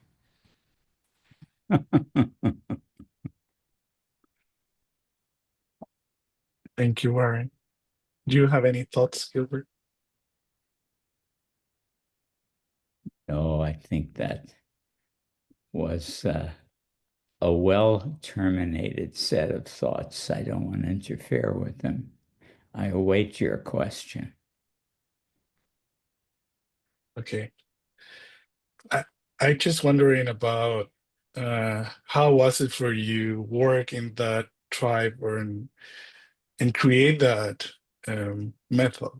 Thank you, Warren. Do you have any thoughts, Gilbert? No, I think that was a well-terminated set of thoughts. I don't want to interfere with them. I await your question. Okay. I just wondering about how was it for you work in that tribe and create that method?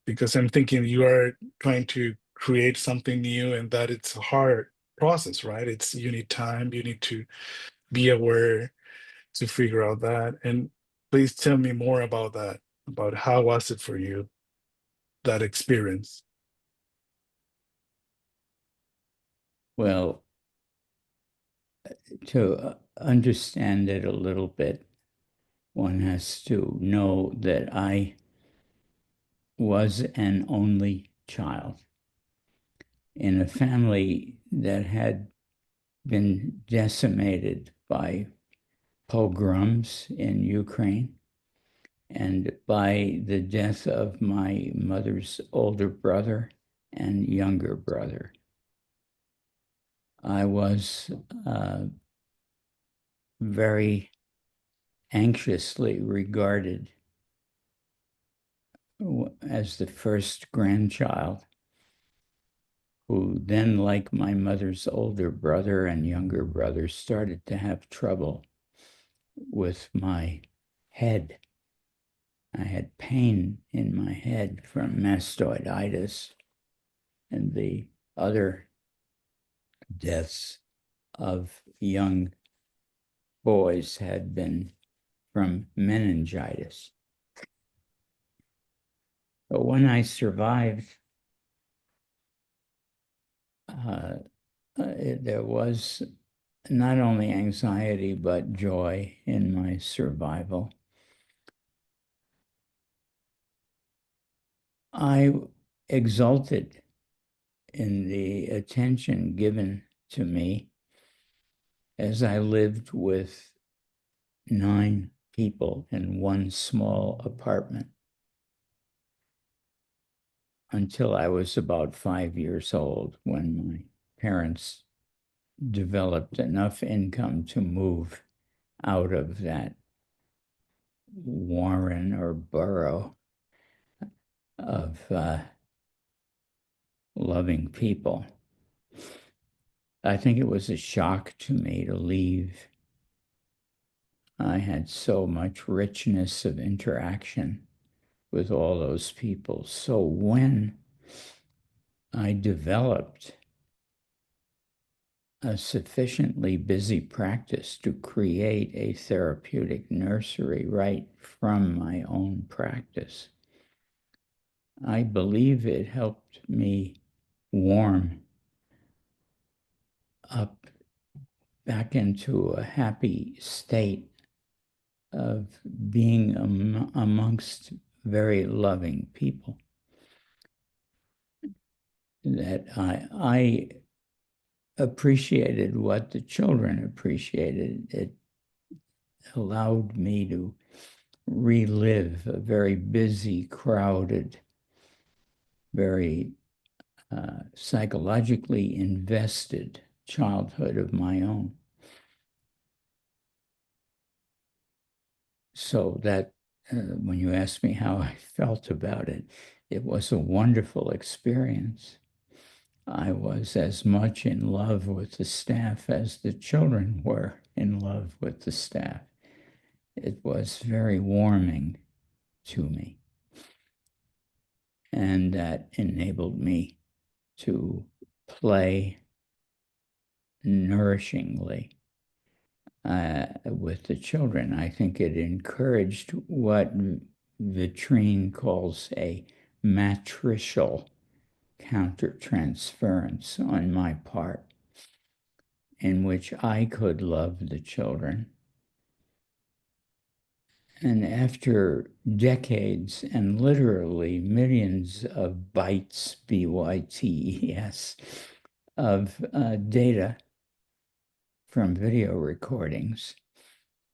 Because I'm thinking you are trying to create something new and that it's a hard process, right? You need time, you need to be aware to figure out that. And please tell me more about that, about how was it for you, that experience? Well, to understand it a little bit, one has to know that I was an only child in a family that had been decimated by pogroms in Ukraine and by the death of my mother's older brother and younger brother. I was very anxiously regarded as the first grandchild, who then, like my mother's older brother and younger brother, started to have trouble with my head. I had pain in my head from mastoiditis, and the other deaths of young boys had been from meningitis. But when I survived, there was not only anxiety, but joy in my survival. I exulted in the attention given to me as I lived with 9 people in one small apartment until I was about 5 years old, when my parents developed enough income to move out of that warren or borough of loving people. I think it was a shock to me to leave. I had so much richness of interaction with all those people. So when I developed a sufficiently busy practice to create a therapeutic nursery right from my own practice, I believe it helped me warm up back into a happy state of being amongst very loving people. That I appreciated what the children appreciated. It allowed me to relive a very busy, crowded, very psychologically invested childhood of my own. So that when you ask me how I felt about it, it was a wonderful experience. I was as much in love with the staff as the children were in love with the staff. It was very warming to me. and that enabled me to play nourishingly with the children. I think it encouraged what Vitrine calls a matricial countertransference on my part, in which I could love the children. And after decades and literally millions of bytes, B-Y-T-E-S, of data from video recordings,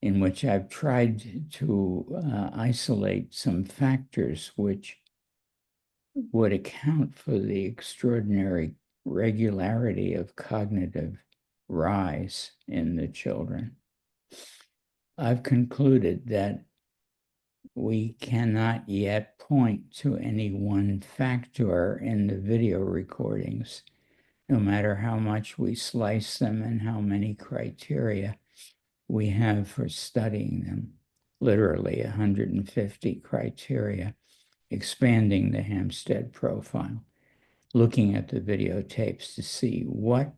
in which I've tried to isolate some factors which would account for the extraordinary regularity of cognitive rise in the children, I've concluded that we cannot yet point to any one factor in the video recordings, no matter how much we slice them and how many criteria we have for studying them. Literally 150 criteria, expanding the Hampstead profile, looking at the videotapes to see what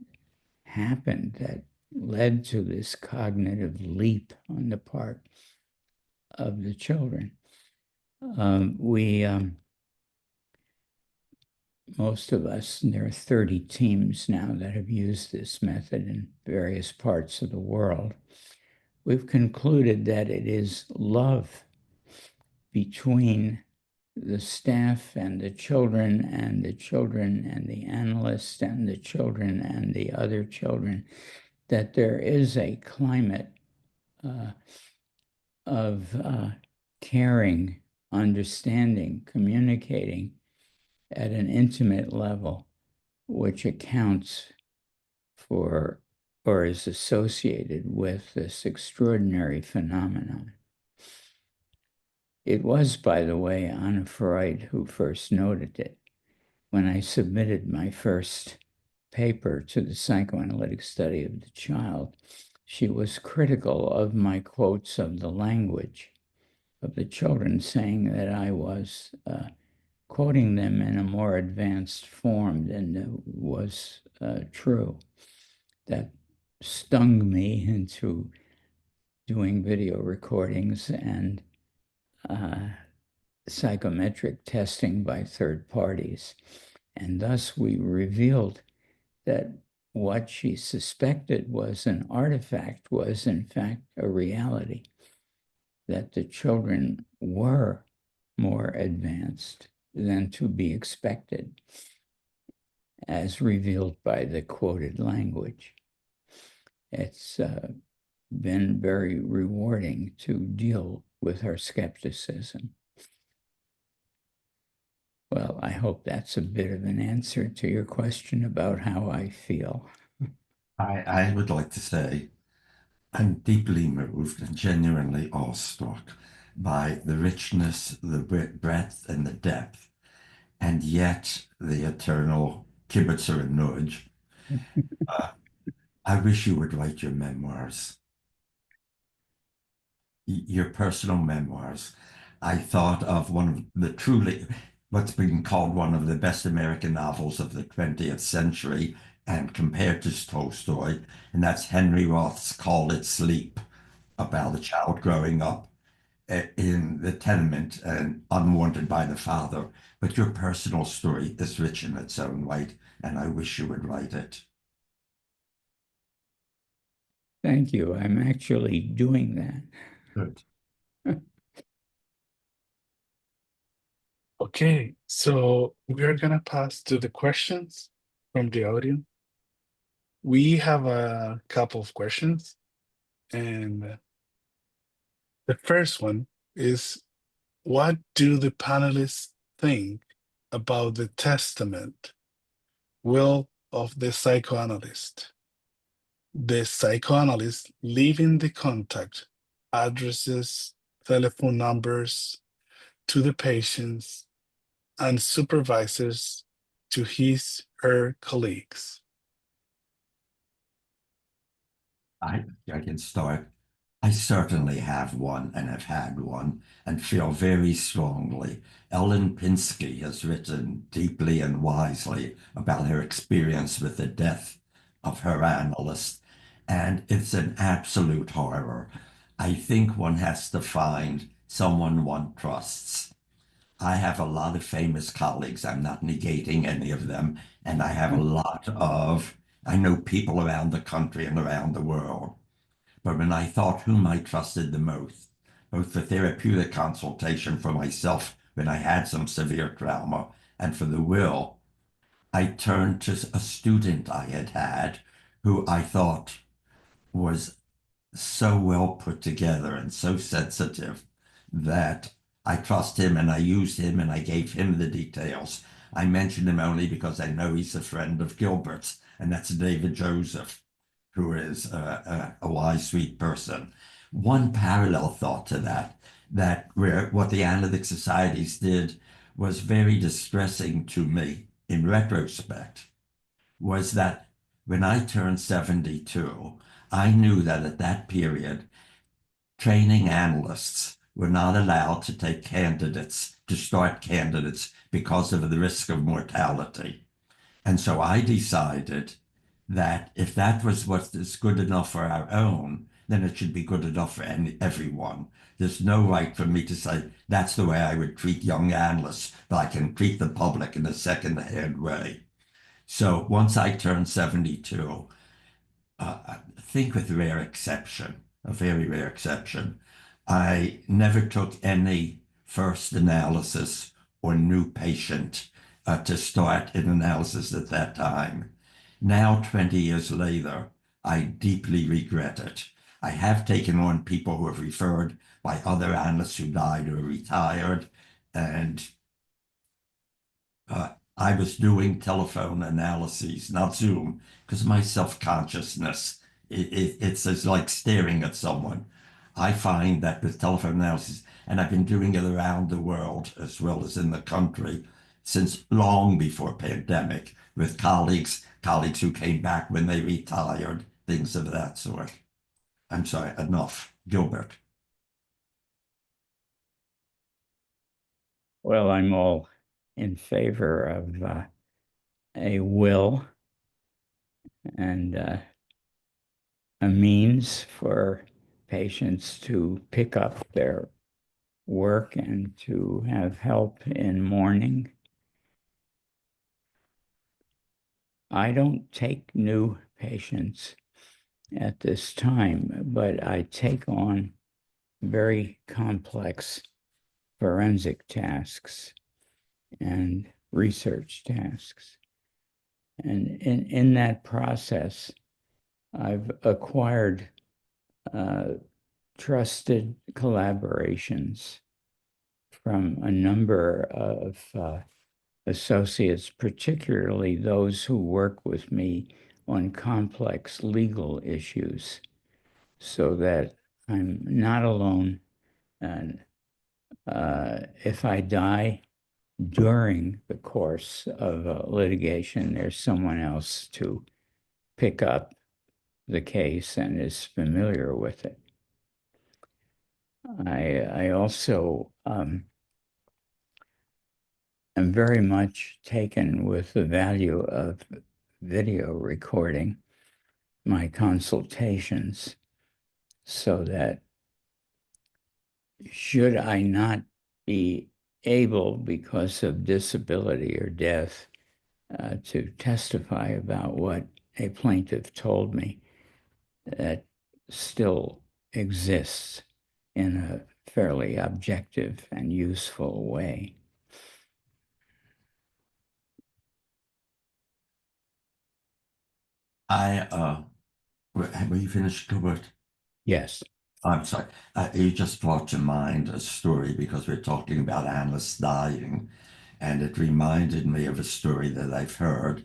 happened that led to this cognitive leap on the part of the children. Most of us, and there are 30 teams now that have used this method in various parts of the world, we've concluded that it is love between the staff and the children and the children and the analyst and the children and the other children, that there is a climate of caring, understanding, communicating at an intimate level, which accounts for or is associated with this extraordinary phenomenon. It was, by the way, Anna Freud who first noted it. When I submitted my first paper to the psychoanalytic study of the child, she was critical of my quotes of the language of the children, saying that I was quoting them in a more advanced form than was true. That stung me into doing video recordings and psychometric testing by third parties. And thus we revealed that what she suspected was an artifact was in fact a reality, that the children were more advanced than to be expected, as revealed by the quoted language. It's been very rewarding to deal with her skepticism. Well, I hope that's a bit of an answer to your question about how I feel. I would like to say I'm deeply moved and genuinely awestruck by the richness, the breadth, and the depth, and yet the eternal kibitzer and nudge. I wish you would write your memoirs, your personal memoirs. I thought of one of the truly, what's been called one of the best American novels of the 20th century, and compared to Tolstoy, and that's Henry Roth's Call It Sleep, about a child growing up in the tenement and unwanted by the father. But your personal story is rich in its own right, and I wish you would write it. Thank you. I'm actually doing that. Good. Okay, so we are gonna pass to the questions from the audience. We have a couple of questions, and the first one is, what do the panelists think about the testament will of the psychoanalyst? The psychoanalyst leaving the contact, addresses, telephone numbers to the patients and supervisors to his, her colleagues. I can start. I certainly have one and have had one and feel very strongly. Ellen Pinsky has written deeply and wisely about her experience with the death of her analyst, and it's an absolute horror. I think one has to find someone one trusts. I have a lot of famous colleagues. I'm not negating any of them. And I have a lot of, I know people around the country and around the world. But when I thought whom I trusted the most, both for therapeutic consultation for myself when I had some severe trauma and for the will, I turned to a student I had had who I thought was so well put together and so sensitive that I trust him and I used him and I gave him the details. I mention him only because I know he's a friend of Gilbert's, and that's David Joseph, who is a wise, sweet person. One parallel thought to that, that where what the analytic societies did was very distressing to me in retrospect, was that when I turned 72, I knew that at that period, training analysts were not allowed to take candidates, to start candidates because of the risk of mortality. And so I decided that if that was what is good enough for our own, then it should be good enough for everyone. There's no right for me to say that's the way I would treat young analysts, but I can treat the public in a second-hand way. So once I turned 72, I think with rare exception, a very rare exception, I never took any first analysis or new patient to start an analysis at that time. Now, 20 years later, I deeply regret it. I have taken on people who have referred by other analysts who died or retired, and I was doing telephone analyses, not Zoom, because my self-consciousness, it's like staring at someone. I find that with telephone analysis, and I've been doing it around the world as well as in the country since long before pandemic with colleagues who came back when they retired, things of that sort. I'm sorry, enough. Gilbert. Well, I'm all in favor of a will and a means for patients to pick up their work and to have help in mourning. I don't take new patients at this time, but I take on very complex forensic tasks and research tasks. And in that process, I've acquired trusted collaborations from a number of associates, particularly those who work with me on complex legal issues, so that I'm not alone. And if I die during the course of litigation, there's someone else to pick up the case and is familiar with it. I also am very much taken with the value of video recording my consultations, so that should I not be able, because of disability or death, to testify about what a plaintiff told me, that still exists in a fairly objective and useful way. Were you finished, Gilbert? Yes. I'm sorry. You just brought to mind a story because we're talking about analysts dying, and it reminded me of a story that I've heard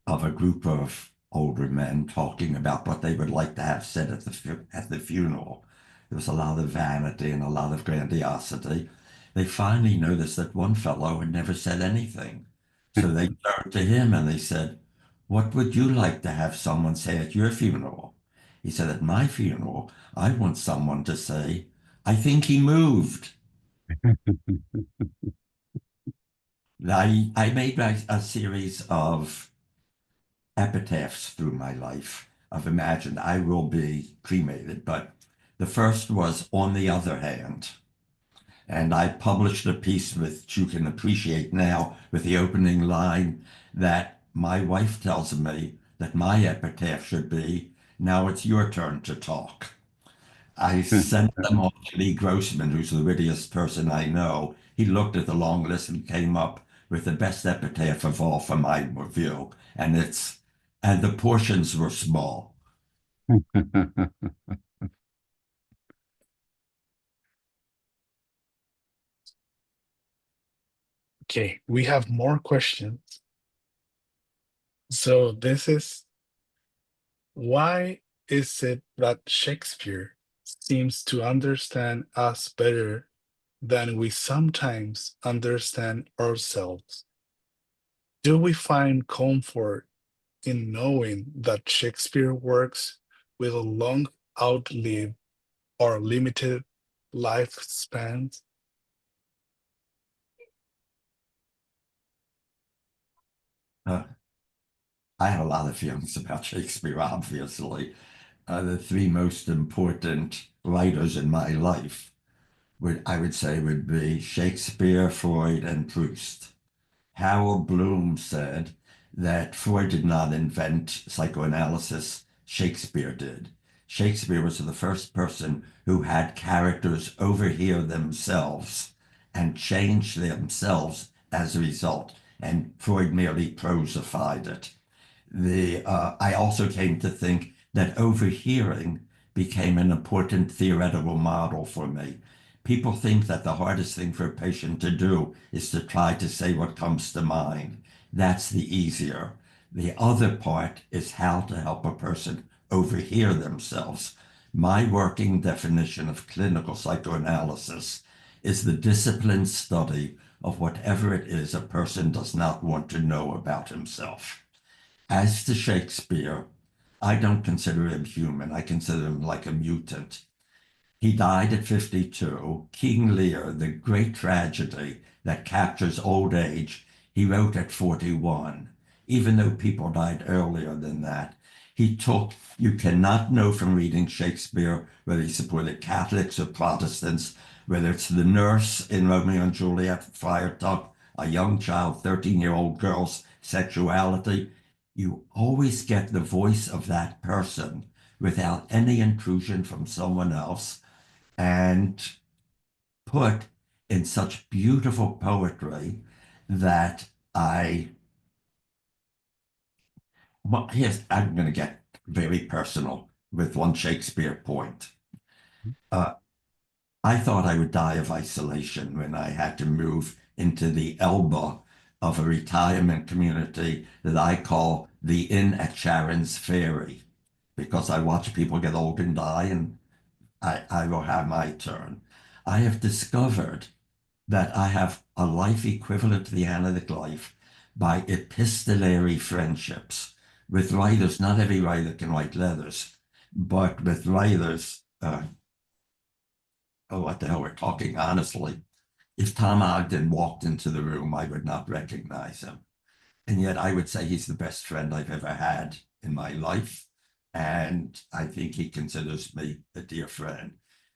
of a group of older men talking about what they would like to have said at the funeral. There was a lot of vanity and a lot of grandiosity. They finally noticed that one fellow had never said anything. So they turned to him and they said, "What would you like to have someone say at your funeral?" He said, at my funeral, I want someone to say, I think he moved. I made a series of epitaphs through my life. I've imagined I will be cremated, but the first was On the Other Hand. And I published a piece which you can appreciate now with the opening line that my wife tells me that my epitaph should be, now it's your turn to talk. I sent them off to Lee Grossman, who's the wittiest person I know. He looked at the long list and came up with the best epitaph of all for my review. And the portions were small. Okay, we have more questions. So this is, why is it that Shakespeare seems to understand us better than we sometimes understand ourselves? Do we find comfort in knowing that Shakespeare works with a long outlived or limited lifespans? Uh, I have a lot of feelings about Shakespeare, obviously. The three most important writers in my life I would say would be Shakespeare, Freud, and Proust. Harold Bloom said that Freud did not invent psychoanalysis, Shakespeare did. Shakespeare was the first person who had characters overhear themselves and change themselves as a result, and Freud merely prosified it. I also came to think that overhearing became an important theoretical model for me. People think that the hardest thing for a patient to do is to try to say what comes to mind. That's the easier. The other part is how to help a person overhear themselves. My working definition of clinical psychoanalysis is the disciplined study of whatever it is a person does not want to know about himself. As to Shakespeare, I don't consider him human. I consider him like a mutant. He died at 52. King Lear, the great tragedy that captures old age, he wrote at 41. Even though people died earlier than that, you cannot know from reading Shakespeare whether he supported Catholics or Protestants, whether it's the nurse in Romeo and Juliet, Friar Tuck, a young child, 13-year-old girl's sexuality. You always get the voice of that person without any intrusion from someone else and put in such beautiful poetry that I'm going to get very personal with one Shakespeare point. Uh, I thought I would die of isolation when I had to move into the Elba of a retirement community that I call the Inn at Sharon's Ferry, because I watch people get old and die, and I will have my turn. I have discovered that I have a life equivalent to the analytic life by epistolary friendships with writers. Not every writer can write letters, but with writers, oh, what the hell, we're talking honestly. If Tom Ogden walked into the room, I would not recognize him. And yet I would say he's the best friend I've ever had in my life. And I think he considers me a dear friend.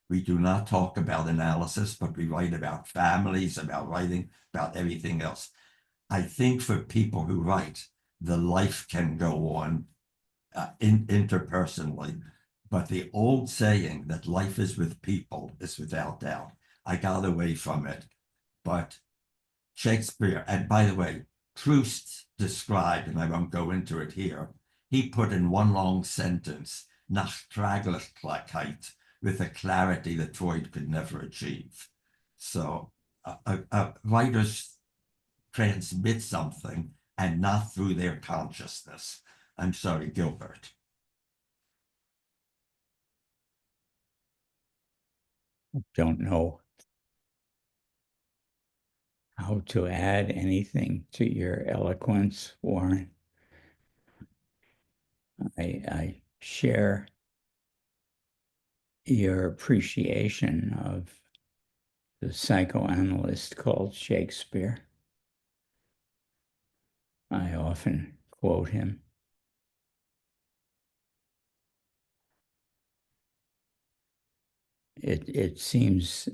We do not talk about analysis, but we write about families, about writing, about everything else. I think for people who write, the life can go on interpersonally. But the old saying that life is with people is without doubt. I got away from it. But Shakespeare, and by the way, Proust described, and I won't go into it here, he put in one long sentence, Nachtraglichkeit, with a clarity that Freud could never achieve. So writers transmit something and not through their consciousness. I'm sorry, Gilbert. Don't know how to add anything to your eloquence, Warren. I share your appreciation of the psychoanalyst called Shakespeare. I often quote him. It seems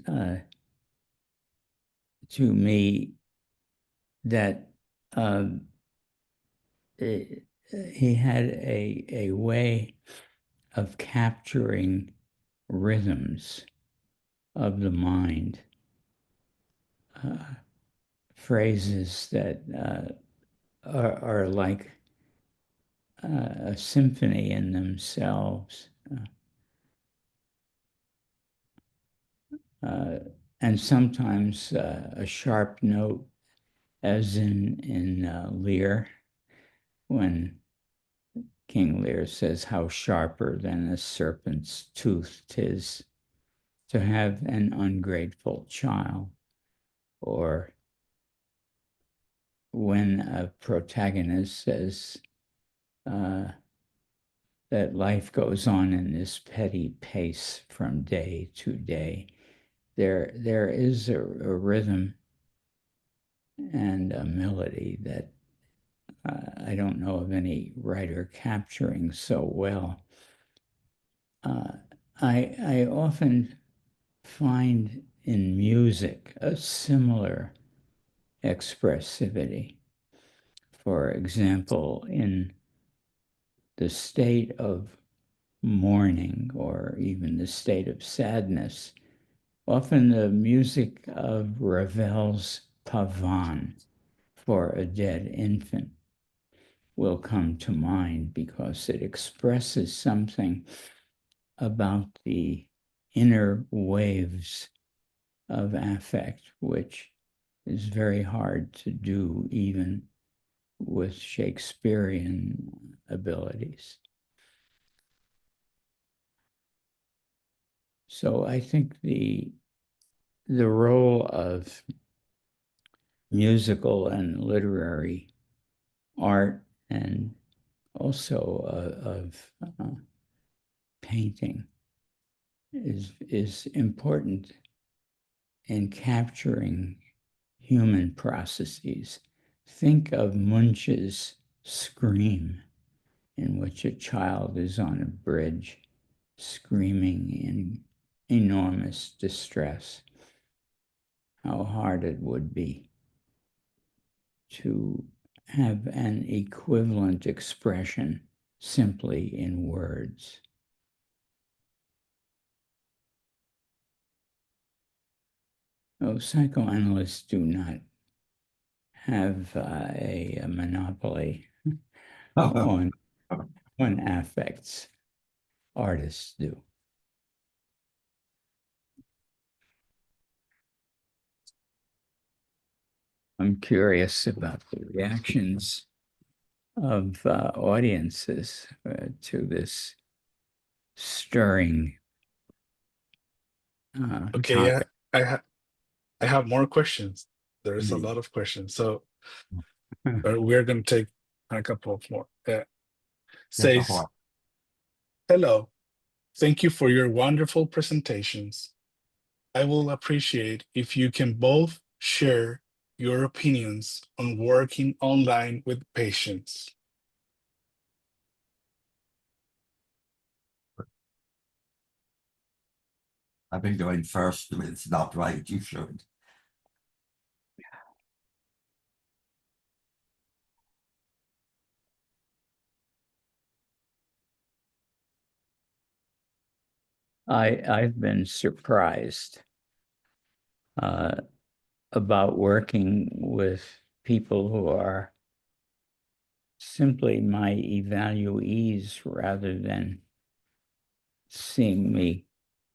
to me that he had a way of capturing rhythms of the mind, phrases that are like a symphony in themselves. And sometimes a sharp note, as in Lear, when King Lear says, "How sharper than a serpent's tooth 'tis to have an ungrateful child," or when a protagonist says that life goes on in this petty pace from day to day. There is a rhythm and a melody that I don't know of any writer capturing so well. I often find in music a similar expressivity. For example, in the state of mourning or even the state of sadness, often the music of Ravel's Pavane for a dead infant will come to mind because it expresses something about the inner waves of affect, which is very hard to do even with Shakespearean abilities. So I think the role of musical and literary art and also of painting is important in capturing human processes. Think of Munch's Scream, in which a child is on a bridge screaming in enormous distress. How hard it would be to have an equivalent expression simply in words. Psychoanalysts do not have a monopoly on affects. Artists do. I'm curious about the reactions of audiences to this stirring Okay, topic. I have more questions. There is a lot of questions, so we're going to take a couple of more. Says, hello, thank you for your wonderful presentations. I will appreciate if you can both share your opinions on working online with patients. I've been going first. It's not right. You should. I've been surprised about working with people who are simply my evaluees rather than seeing me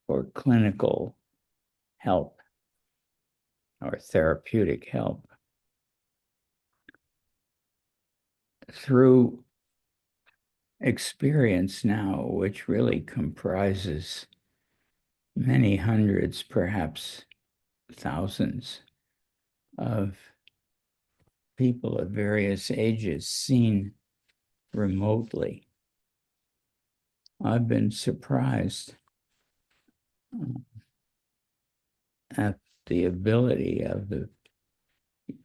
for clinical help or therapeutic help. Through experience now, which really comprises many hundreds, perhaps thousands of people of various ages seen remotely, I've been surprised at the ability of the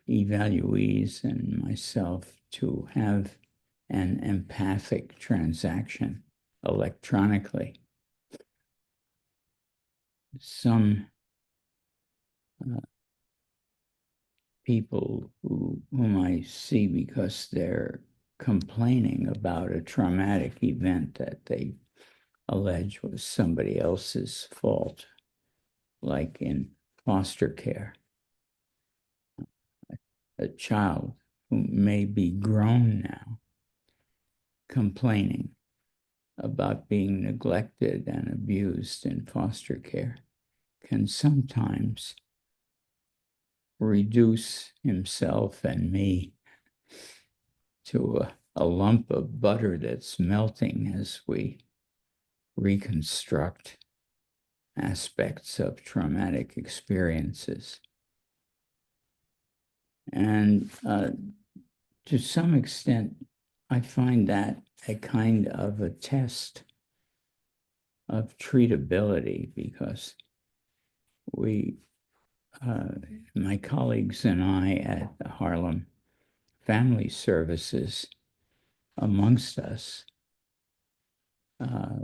evaluees and myself to have an empathic transaction electronically. Some people whom I see because they're complaining about a traumatic event that they allege was somebody else's fault, like in foster care. A child who may be grown now complaining about being neglected and abused in foster care can sometimes reduce himself and me to a lump of butter that's melting as we reconstruct aspects of traumatic experiences. And to some extent, I find that a kind of a test of treatability, because we, my colleagues and I at the Harlem Family Services, amongst us,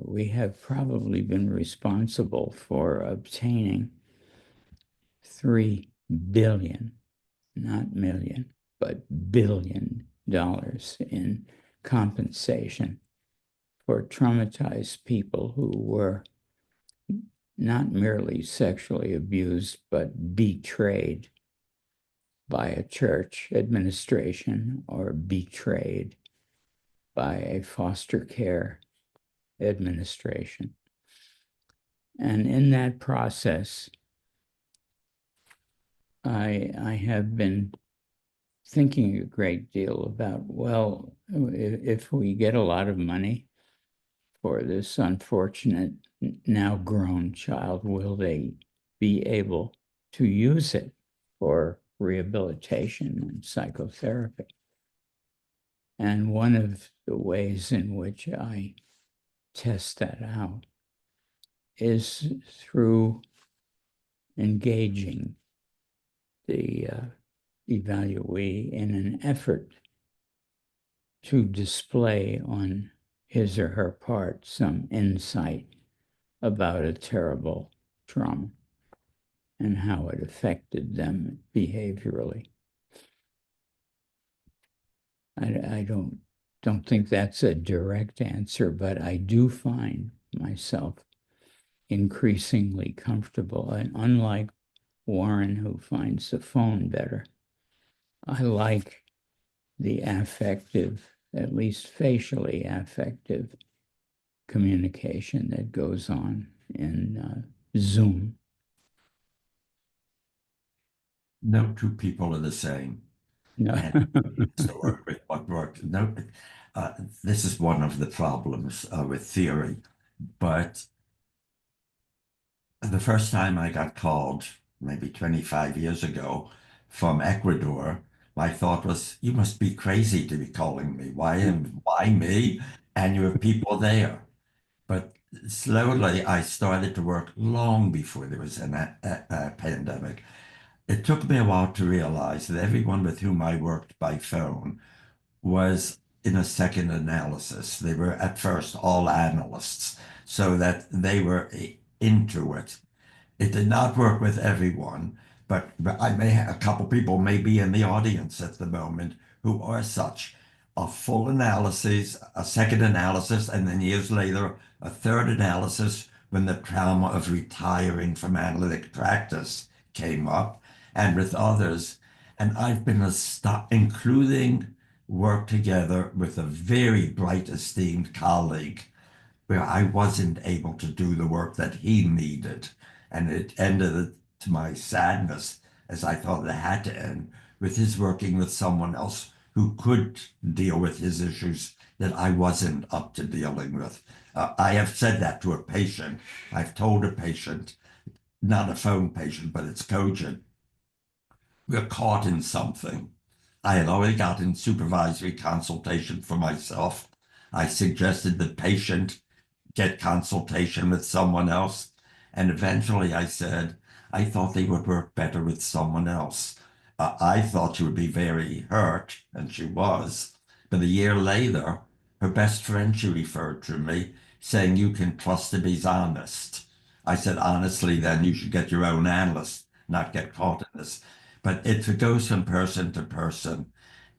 we have probably been responsible for obtaining $3 billion, not million, but $1 billion in compensation for traumatized people who were not merely sexually abused, but betrayed by a church administration or betrayed by a foster care administration. And in that process, I have been thinking a great deal about, well, if we get a lot of money for this unfortunate now grown child, will they be able to use it for rehabilitation and psychotherapy? And one of the ways in which I test that out is through engaging the evaluee in an effort to display on his or her part some insight about a terrible trauma and how it affected them behaviorally. I don't think that's a direct answer, but I do find myself increasingly comfortable. And unlike Warren, who finds the phone better, I like the affective, at least facially affective, communication that goes on in Zoom. No two people are the same. No. And we have to work with what works. No, this is one of the problems with theory. But the first time I got called, maybe 25 years ago, from Ecuador, my thought was, you must be crazy to be calling me. Why me? And you have people there. But slowly, I started to work long before there was a pandemic. It took me a while to realize that everyone with whom I worked by phone was in a second analysis. They were at first all analysts, so that they were into it. It did not work with everyone, but I may have a couple people may be in the audience at the moment who are such. A full analysis, a second analysis, and then years later, a third analysis when the trauma of retiring from analytic practice came up, and with others. And I've been including work together with a very bright, esteemed colleague where I wasn't able to do the work that he needed. And it ended, to my sadness, as I thought it had to end, with his working with someone else who could deal with his issues that I wasn't up to dealing with. I have said that to a patient. I've told a patient, not a phone patient, but it's cogent. We're caught in something. I had already gotten supervisory consultation for myself. I suggested the patient get consultation with someone else. And eventually I said, I thought they would work better with someone else. I thought she would be very hurt, and she was. But a year later, her best friend she referred to me, saying, you can trust him, he's honest. I said, honestly, then you should get your own analyst, not get caught in this. But it goes from person to person.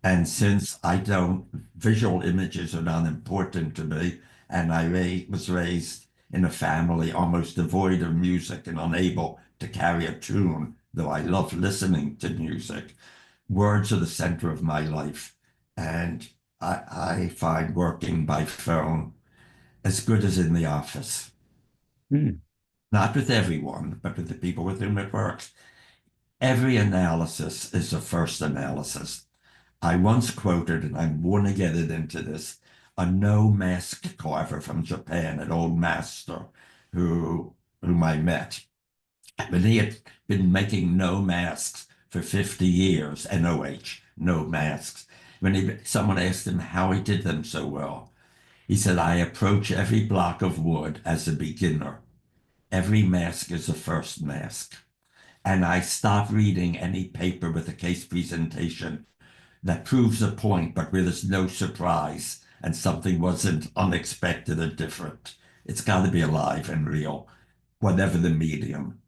And since I don't, visual images are not important to me, and was raised in a family almost devoid of music and unable to carry a tune, though I love listening to music, words are the center of my life. And I find working by phone as good as in the office. Hmm. Not with everyone, but with the people with whom it works. Every analysis is a first analysis. I once quoted, and I want to get it into this, a no mask carver from Japan, an old master whom I met. But he had been making no masks for 50 years, NOH, no masks. Someone asked him how he did them so well, he said, I approach every block of wood as a beginner. Every mask is a first mask. And I stop reading any paper with a case presentation that proves a point, but where there's no surprise and something wasn't unexpected or different. It's got to be alive and real, whatever the medium.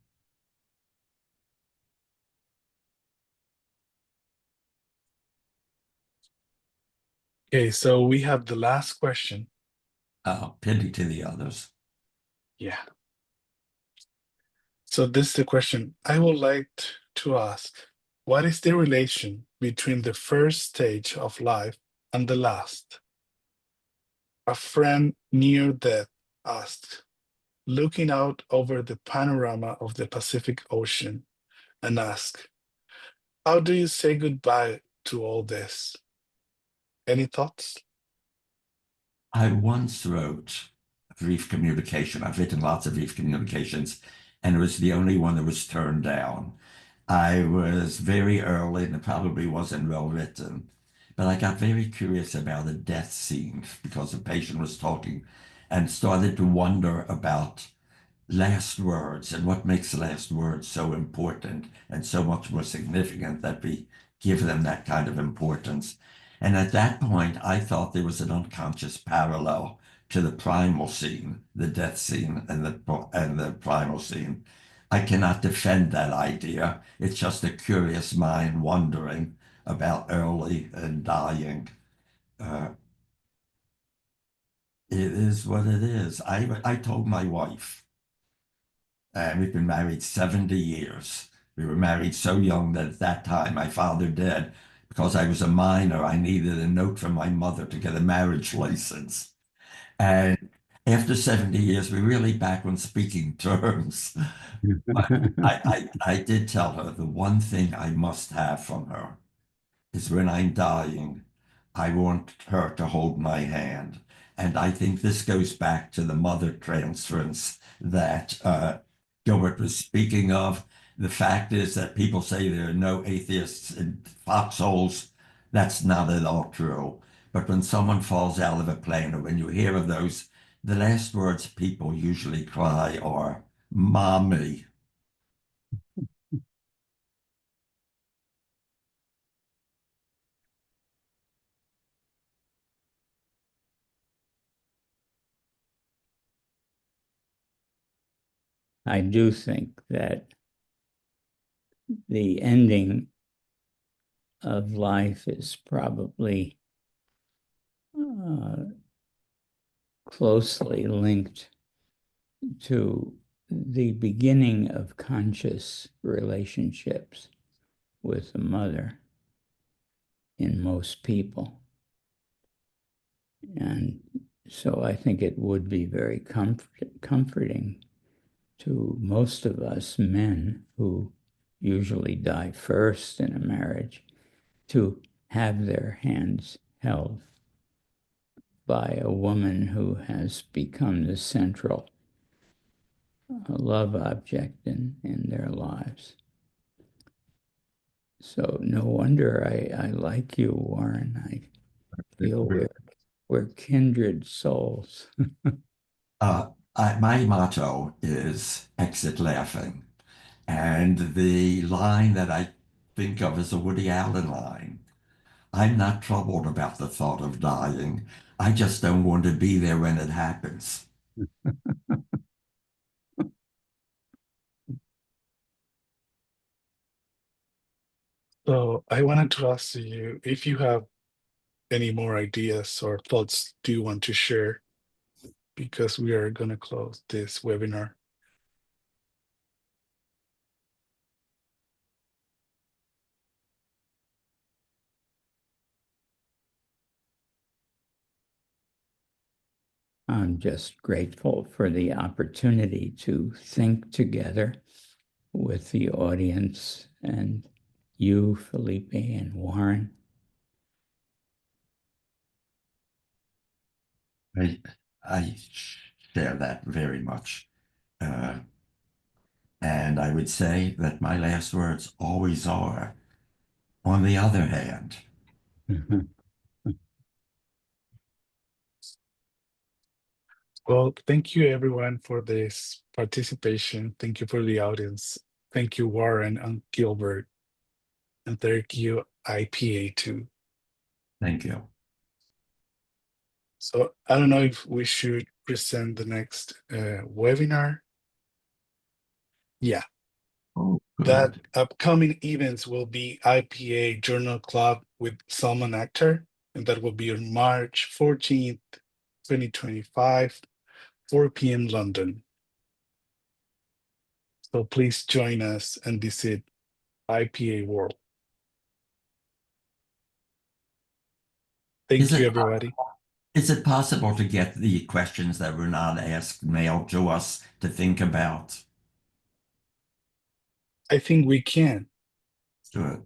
Okay, so we have the last question. Pity to the others. Yeah. So this is the question I would like to ask. What is the relation between the first stage of life and the last? A friend near death asked, looking out over the panorama of the Pacific Ocean, and asked, how do you say goodbye to all this? Any thoughts? I once wrote a brief communication. I've written lots of brief communications, and it was the only one that was turned down. I was very early, and it probably wasn't well written, but I got very curious about a death scene because the patient was talking and started to wonder about last words and what makes last words so important and so much more significant that we give them that kind of importance. And at that point, I thought there was an unconscious parallel to the primal scene, the death scene, and the primal scene. I cannot defend that idea. It's just a curious mind wondering about early and dying. Uh, it is what it is. I told my wife, we've been married 70 years. We were married so young that at that time my father died. Because I was a minor, I needed a note from my mother to get a marriage license. And after 70 years, we're really back on speaking terms. But I did tell her the one thing I must have from her is when I'm dying, I want her to hold my hand. And I think this goes back to the mother transference that Gilbert was speaking of. The fact is that people say there are no atheists in foxholes. That's not at all true. But when someone falls out of a plane, or when you hear of those, the last words people usually cry are, Mommy. I do think that the ending of life is probably closely linked to the beginning of conscious relationships with the mother in most people. And so I think it would be very comforting to most of us men who usually die first in a marriage to have their hands held by a woman who has become the central love object in their lives. So no wonder I like you, Warren. I feel we're kindred souls. My motto is exit laughing. And the line that I think of is a Woody Allen line. I'm not troubled about the thought of dying. I just don't want to be there when it happens. So I wanted to ask you if you have any more ideas or thoughts do you want to share, because we are going to close this webinar. I'm just grateful for the opportunity to think together with the audience and you, Felipe and Warren. I share that very much. And I would say that my last words always are, on the other hand. Well, thank you everyone for this participation. Thank you for the audience. Thank you, Warren and Gilbert. And thank you, IPA too. Thank you. So I don't know if we should present the next webinar. Yeah. Oh, That good. upcoming events will be IPA Journal Club with Salman Akhtar, and that will be on March 14th, 2025, 4 p.m. London. So please join us and visit IPA World. Thank you, everybody. Is it possible to get the questions that were not asked mailed to us to think about? I think we can. Good.